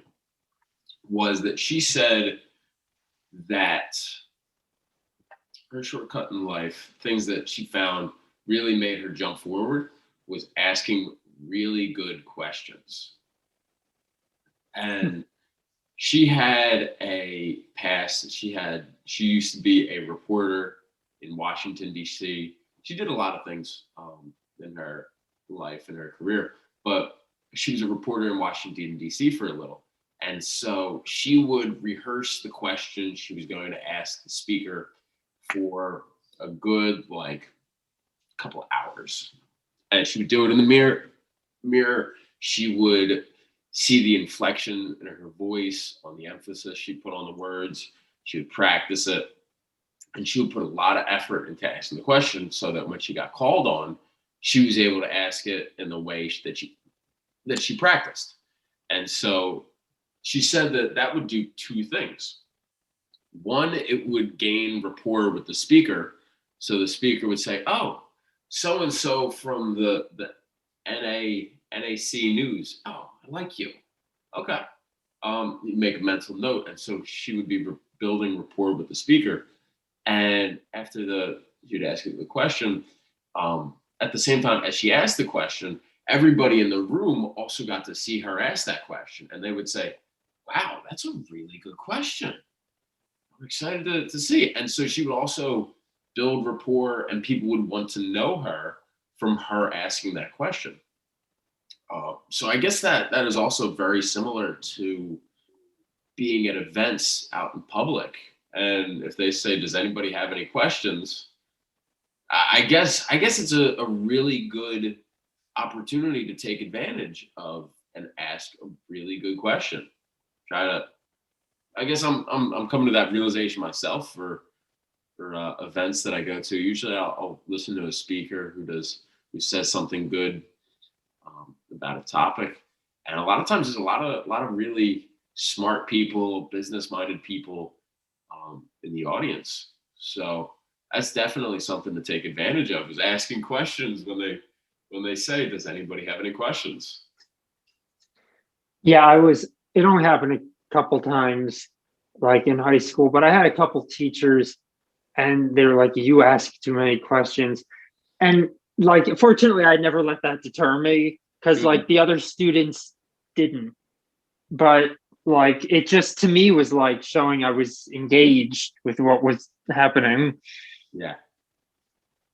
was that she said that her shortcut in life, things that she found really made her jump forward, was asking really good questions. And she had a past. She used to be a reporter in Washington D.C. She did a lot of things in her life and her career, but she was a reporter in Washington D.C. for a little, and so she would rehearse the questions she was going to ask the speaker for a good like couple of hours, and she would do it in the mirror. She would see the inflection in her voice, on the emphasis she put on the words. She would practice it, and she would put a lot of effort into asking the question so that when she got called on, she was able to ask it in the way that she practiced. And so she said that that would do two things. One, it would gain rapport with the speaker. So the speaker would say, "Oh, so and so from the NAC News. Oh, I like you. Okay." You make a mental note, and so she would be building rapport with the speaker. And after you'd ask her the question, at the same time as she asked the question, everybody in the room also got to see her ask that question, and they would say, "Wow, that's a really good question. I'm excited to see it." And so she would also build rapport, and people would want to know her from her asking that question. So I guess that is also very similar to being at events out in public. And if they say, "Does anybody have any questions?" I guess it's a really good opportunity to take advantage of and ask a really good question. Try to. I guess I'm coming to that realization myself for events that I go to. Usually, I'll listen to a speaker who says something good about a topic, and a lot of times there's a lot of really smart people, business minded people in the audience. So that's definitely something to take advantage of, is asking questions when they say, "Does anybody have any questions?" Yeah, it only happened a couple times like in high school, but I had a couple teachers and they were like, you ask too many questions. And like, fortunately, I never let that deter me because Mhm. like the other students didn't. But like, it just to me was like showing I was engaged with what was happening. Yeah,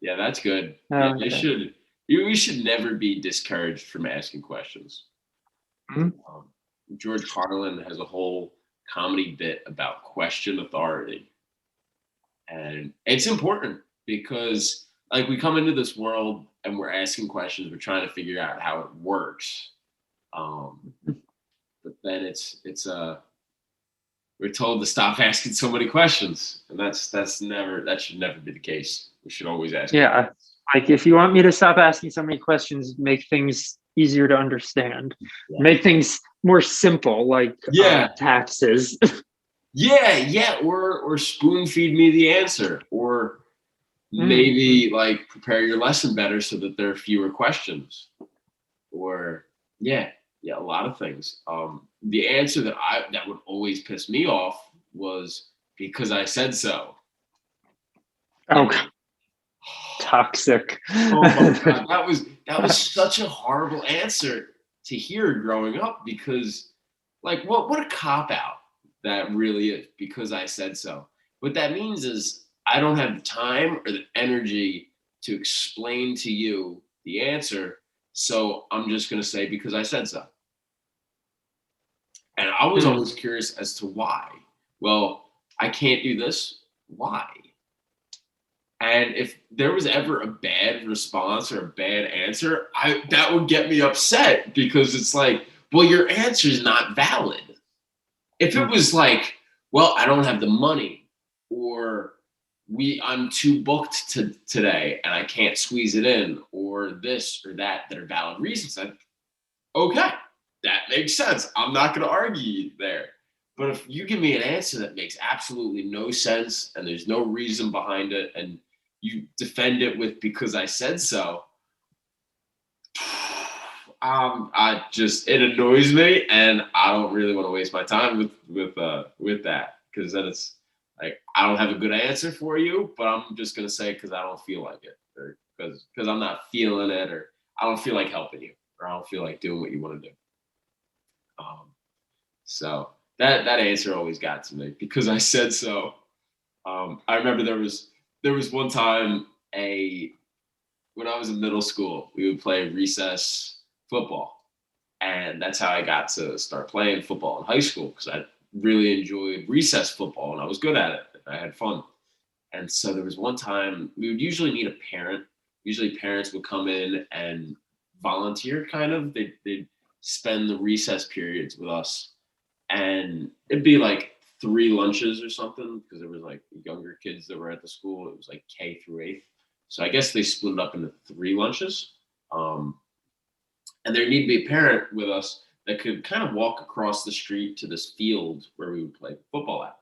yeah, that's good. Yeah, they Okay. should. You should never be discouraged from asking questions. Mhm. Um, George Carlin has a whole comedy bit about question authority. And it's important because like we come into this world and we're asking questions, we're trying to figure out how it works. But then we're told to stop asking so many questions, and that should never be the case. We should always ask. Yeah, like if you want me to stop asking so many questions, make things easier to understand, make things more simple, like taxes. Yeah, or spoon feed me the answer, or maybe like prepare your lesson better so that there are fewer questions, or a lot of things. The answer that would always piss me off was because I said so. Oh, toxic. Oh my God, that was such a horrible answer to hear growing up, because like what a cop out that really is, because I said so. What that means is I don't have the time or the energy to explain to you the answer, so I'm just going to say because I said so. And I was always curious as to why. Well, I can't do this. Why? And if there was ever a bad response or a bad answer, that would get me upset, because it's like, well, your answer is not valid. If it was like, well, I don't have the money, or I'm too booked today and I can't squeeze it in, or this or that are valid reasons, okay, that makes sense. I'm not going to argue there. But if you give me an answer that makes absolutely no sense and there's no reason behind it, and you defend it with because I said so, it annoys me, and I don't really want to waste my time with that, because then it's like I don't have a good answer for you, but I'm just gonna say because I don't feel like it, or because I'm not feeling it, or I don't feel like helping you, or I don't feel like doing what you want to do. So that answer always got to me because I said so. I remember there was one time when I was in middle school, we would play recess football. And that's how I got to start playing football in high school, because I really enjoyed recess football and I was good at it. I had fun. And so there was one time we would usually need a parent. Usually parents would come in and volunteer, kind of. They'd spend the recess periods with us. And it'd be like 3 lunches or something, because there was like younger kids that were at the school. It was like K through 8th. So I guess they split it up into 3 lunches. And there needed to be a parent with us that could kind of walk across the street to this field where we would play football at.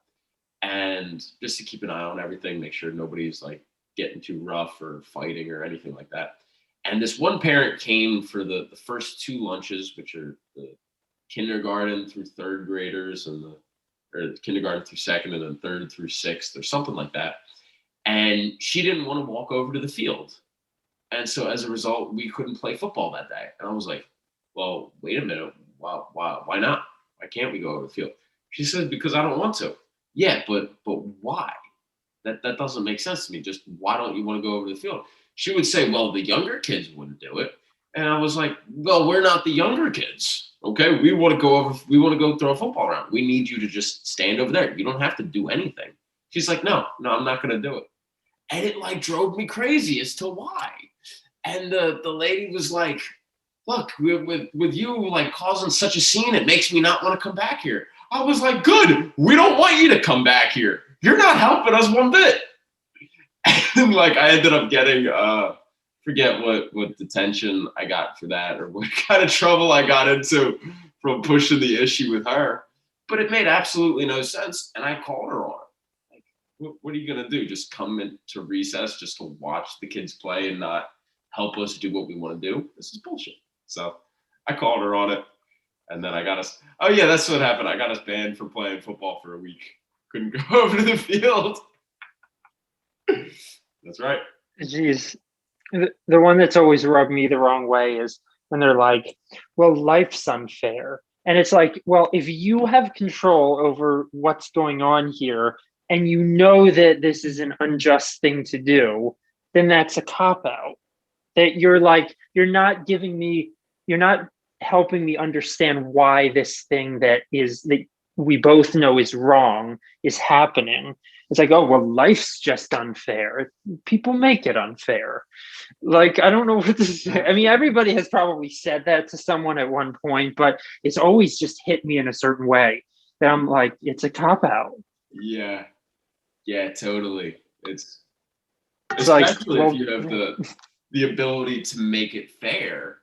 And just to keep an eye on everything, make sure nobody's like getting too rough or fighting or anything like that. And this one parent came for the first 2 lunches, which are the kindergarten through 3rd graders, or kindergarten through 2nd, and then 3rd through 6th, or something like that. And she didn't want to walk over to the field. And so as a result, we couldn't play football that day. And I was like, well, wait a minute. Why not? Why can't we go over the field? She said, because I don't want to. Yeah, but why? That doesn't make sense to me. Just why don't you want to go over the field? She would say, well, the younger kids wouldn't do it. And I was like, well, we're not the younger kids. Okay, we want to go throw a football around. We need you to just stand over there. You don't have to do anything. She's like, no, I'm not going to do it. And it like drove me crazy as to why. And the lady was like, look, with you like causing such a scene, it makes me not want to come back here. I was like, good. We don't want you to come back here. You're not helping us one bit. And like I ended up getting forget what detention I got for that, or what kind of trouble I got into from pushing the issue with her. But it made absolutely no sense, and I called her on it. Like, what are you gonna do? Just come into recess just to watch the kids play and not help us do what we want to do? This is bullshit. So I called her on it, and then I got us. Oh yeah, that's what happened. I got us banned from playing football for a week. Couldn't go over to the field. That's right. Jeez. The one that's always rubbed me the wrong way is when they're like, well, life's unfair. And it's like, well, if you have control over what's going on here, and you know that this is an unjust thing to do, then that's a cop-out. That you're not helping me understand why this thing we both know is wrong is happening. It's like, oh, well, life's just unfair. People make it unfair. Like, I don't know what to say. I mean, everybody has probably said that to someone at one point, but it's always just hit me in a certain way that I'm like, it's a cop out. Yeah. Yeah, totally. It's It's like, especially if well, you have the ability to make it fair,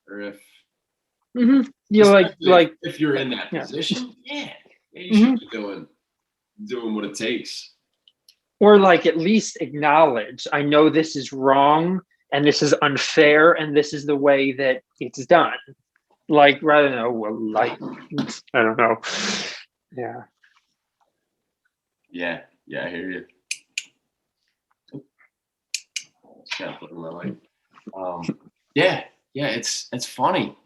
or if you're especially like, if you're in that yeah. position, yeah, you should Mhm. be doing what it takes. Or like at least acknowledge, I know this is wrong and this is unfair and this is the way that it's done. Like rather than, oh, well, like, I don't know. Yeah. Yeah, yeah, I hear you. Gotta put in my life. Yeah, yeah, it's funny.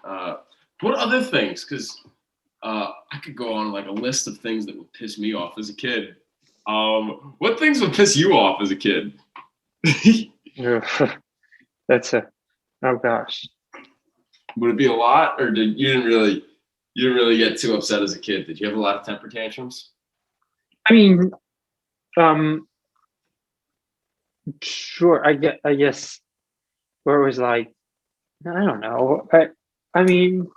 Uh, what other things? Because I could go on like a list of things that would piss me off as a kid. What things would piss you off as a kid? That's a, oh gosh. Would it be a lot, or you didn't really get too upset as a kid? Did you have a lot of temper tantrums? I mean, um, sure. I guess where it was like, I don't know. I mean,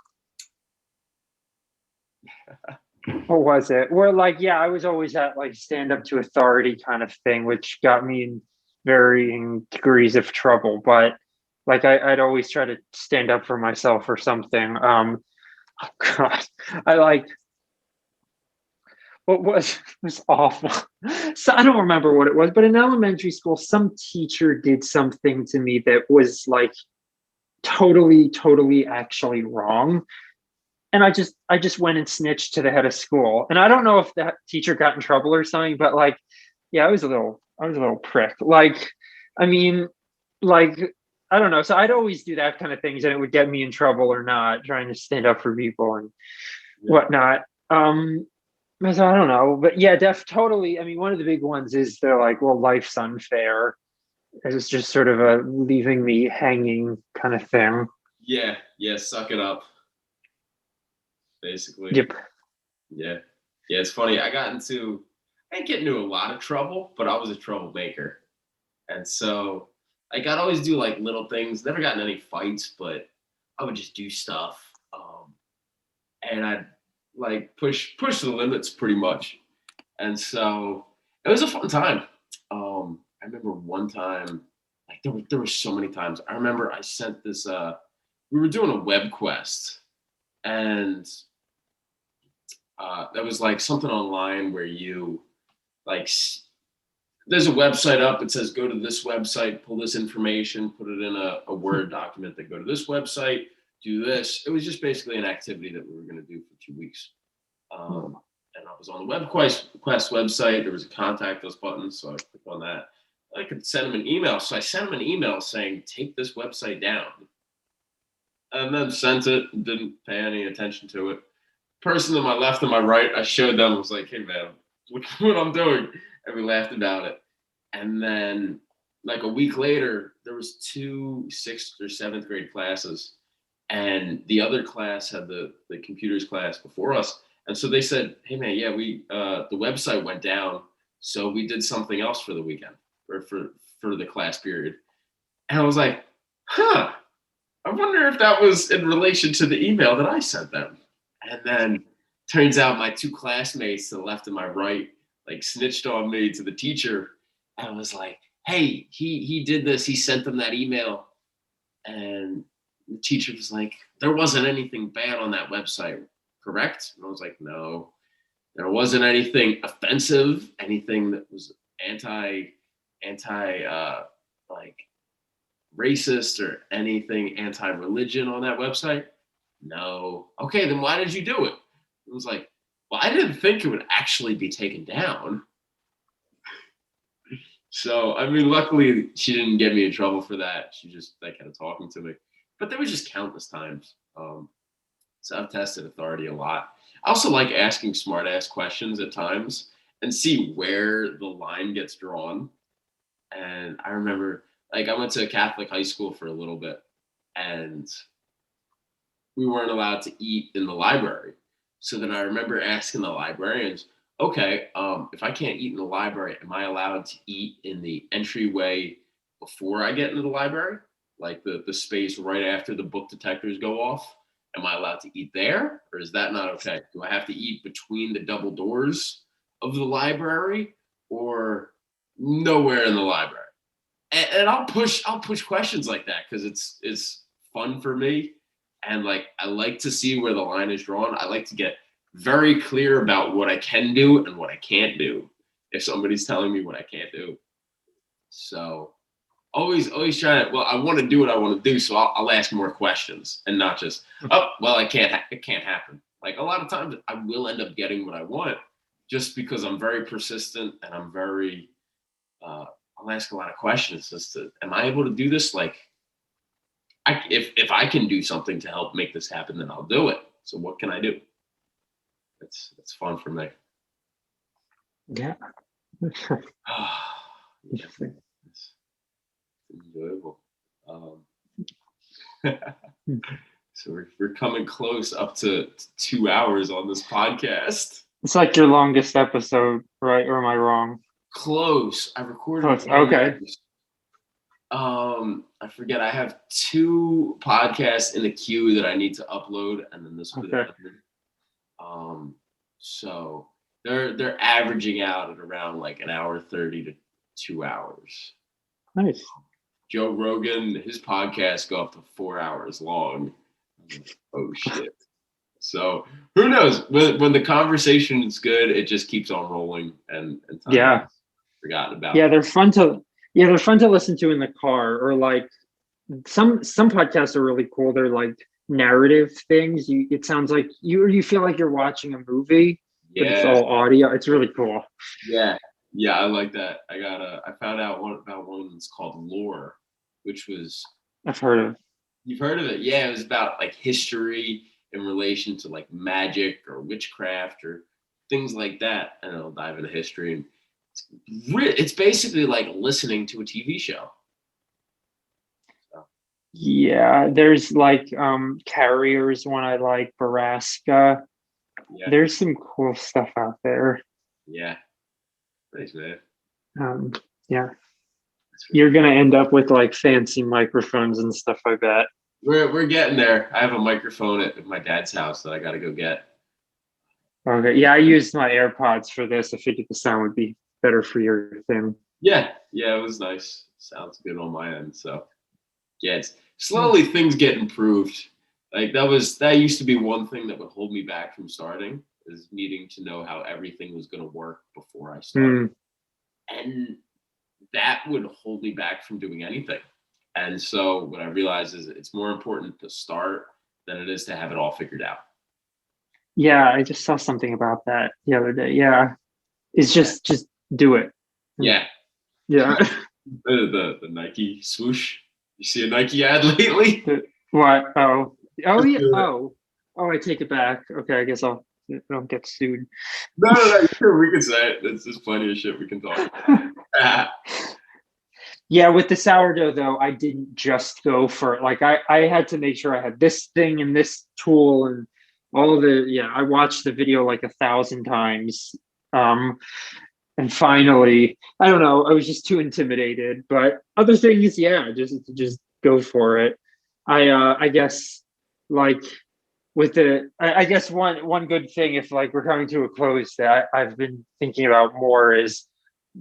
what was it? Where like, yeah, I was always at like stand up to authority kind of thing, which got me in varying degrees of trouble. But like, I'd always try to stand up for myself or something. Oh God, I like what was awful. So I don't remember what it was, but in elementary school, some teacher did something to me that was like totally actually wrong. And I just went and snitched to the head of school. And I don't know if that teacher got in trouble or something, but like, yeah, I was a little prick. Like, I mean, like, I don't know. So I'd always do that kind of things and it would get me in trouble or not, trying to stand up for people and Yeah. whatnot. So I don't know, but yeah, totally. I mean, one of the big ones is they're like, well, life's unfair. It's just sort of a leaving me hanging kind of thing. Yeah, yeah, suck it up, basically. Yep. Yeah, yeah. It's funny. I didn't get into a lot of trouble, but I was a troublemaker, and so like I'd always do like little things. Never gotten any fights, but I would just do stuff, and I'd like push the limits pretty much. And so it was a fun time. I remember one time, like there were so many times. I remember I sent this. We were doing a web quest, and that was like something online where you like there's a website up. It says go to this website, pull this information, put it in a Word document. That go to this website, do this. It was just basically an activity that we were going to do for 2 weeks. And I was on the Quest website. There was a contact us button, so I clicked on that. I could send them an email, so I sent them an email saying, "Take this website down," and then sent it. And didn't pay any attention to it. Person to my left and my right, I showed them. I was like, "Hey man, look what I'm doing," and we laughed about it. And then, like a week later, there was two sixth or seventh grade classes, and the other class had the computers class before us, and so they said, "Hey man, yeah, we the website went down, so we did something else for the weekend or for the class period." And I was like, "Huh, I wonder if that was in relation to the email that I sent them." And then turns out my two classmates to the left and my right like snitched on me to the teacher, and was like, "Hey, he did this. He sent them that email." And the teacher was like, "There wasn't anything bad on that website, correct?" And I was like, "No, there wasn't anything offensive, anything that was anti like racist or anything anti-religion on that website. No. Okay, then why did you do it?" It was like, "Well, I didn't think it would actually be taken down." So, I mean, luckily she didn't get me in trouble for that. She just like kind of talking to me. But there was just countless times. So I've tested authority a lot. I also like asking smart ass questions at times and see where the line gets drawn. And I remember like I went to a Catholic high school for a little bit, and we weren't allowed to eat in the library. So then I remember asking the librarians, okay, if I can't eat in the library, am I allowed to eat in the entryway before I get into the library? Like the space right after the book detectors go off? Am I allowed to eat there? Or is that not okay? Do I have to eat between the double doors of the library or nowhere in the library? And I'll push questions like that because it's fun for me. And like I like to see where the line is drawn. I like to get very clear about what I can do and what I can't do if somebody's telling me what I can't do. So always try to, well, I want to do what I want to do, so I'll ask more questions and not just, oh, well, it can't happen. Like a lot of times I will end up getting what I want just because I'm very persistent and I'm very, I'll ask a lot of questions as to, am I able to do this? Like, if I can do something to help make this happen, then I'll do it. So what can I do? It's fun for me. Yeah. Interesting. It's enjoyable. So we're coming close up to 2 hours on this podcast. It's like your longest episode, right? Or am I wrong? Close. I recorded. Close. Okay. I forget. I have 2 podcasts in the queue that I need to upload, and then this will be the other. So they're averaging out at around like an hour 30 to 2 hours. Nice. Joe Rogan, his podcasts go up to 4 hours long. Oh shit. So who knows? When the conversation is good, it just keeps on rolling and yeah, forgotten about. Yeah, they're fun to listen to in the car, or like some podcasts are really cool. They're like narrative things. It sounds like you feel like you're watching a movie, but it's all audio. It's really cool. Yeah, I like that. I found out about one that's called Lore, which was, I've heard of. You've heard of it? Yeah, it was about like history in relation to like magic or witchcraft or things like that. And I'll dive into history, and it's basically like listening to a TV show. So. Yeah, there's like Carrier's one I like, Baraska. Yeah. There's some cool stuff out there. Yeah. Thanks, man. Yeah. You're gonna end up with like fancy microphones and stuff, I bet. We're getting there. I have a microphone at my dad's house that I gotta go get. Okay. Yeah, I used my AirPods for this. I figured the sound would be better for your thing. Yeah, it was nice. Sounds good on my end. So yeah, it's slowly things get improved. Like that used to be one thing that would hold me back from starting, is needing to know how everything was gonna work before I started. And that would hold me back from doing anything. And so what I realized is it's more important to start than it is to have it all figured out. Yeah, I just saw something about that the other day. Yeah. It's just do it. Yeah. Yeah. the Nike swoosh. You see a Nike ad lately? What? Oh yeah. Oh, I take it back. Okay, I guess I don't get sued. No. We can say it. There's plenty of shit we can talk about. Yeah, with the sourdough though, I didn't just go for it. Like I had to make sure I had this thing and this tool and all I watched the video like 1,000 times. And finally, I don't know, I was just too intimidated. But other things, just go for it. I guess like with I guess one good thing, if like we're coming to a close, that I've been thinking about more is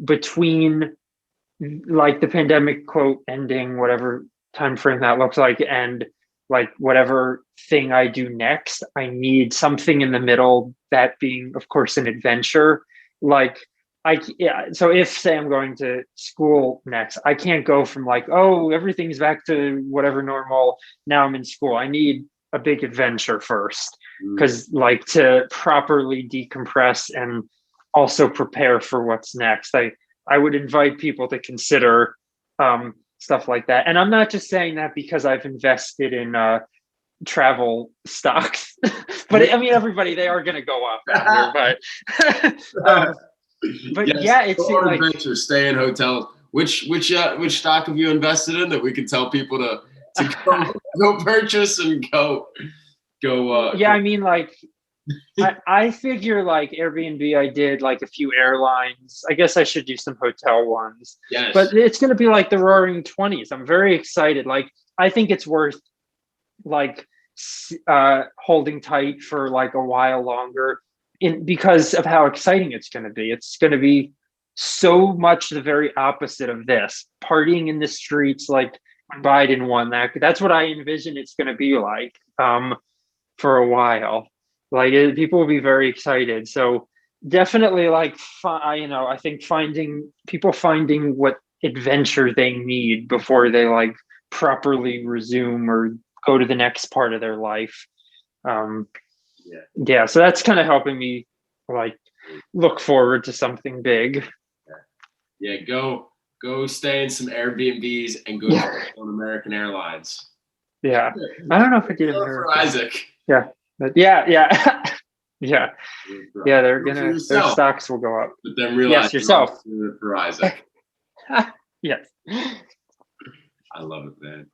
between like the pandemic quote ending, whatever time frame that looks like, and like whatever thing I do next, I need something in the middle, that being of course an adventure. Like so if say I'm going to school next, I can't go from like, oh, everything's back to whatever normal, now I'm in school. I need a big adventure first, because like to properly decompress and also prepare for what's next, I would invite people to consider stuff like that. And I'm not just saying that because I've invested in travel stocks, but I mean, everybody, they are going to go up after, but yes, yeah, it's like adventure, stay in hotels. Which stock have you invested in that we can tell people to go purchase and go? Yeah, I mean, like I figure like Airbnb, I did like a few airlines. I guess I should do some hotel ones, Yes. but it's going to be like the Roaring Twenties. I'm very excited. Like I think it's worth like holding tight for like a while longer, in because of how exciting it's going to be. It's going to be so much the very opposite of this partying in the streets like Biden won that. That's what I envision it's going to be like. For a while. Like people will be very excited. So definitely, like I think finding what adventure they need before they like properly resume or go to the next part of their life. Um, Yeah. yeah, so that's kind of helping me like look forward to something big. Yeah. Go stay in some Airbnbs and go Yeah, on American Airlines. yeah. I don't know if I did Go for American. Isaac. Yeah, but yeah, yeah, yeah, yeah. Go for Their yourself. stocks will go up. But then realize Yes, yourself. you're doing it for Isaac. Yes. I love it, man.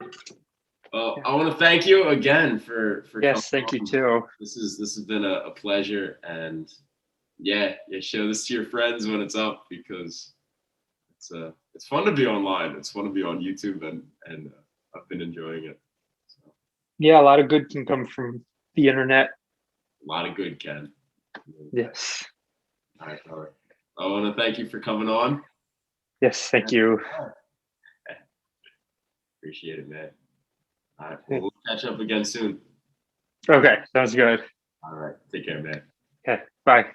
Well, I want to thank you again for Yes, coming thank you on. too. This has been a pleasure, and yeah, show this to your friends when it's up, because it's fun to be online. It's fun to be on YouTube, and I've been enjoying it. So, Yeah, a lot of good can come from the internet. a lot of good, Ken. Yes. All right, brother. I want to thank you for coming on. Yes, thank you. Appreciate it, man. All right, well, we'll catch up again soon. Okay, sounds good. All right, take care, man. Okay, bye.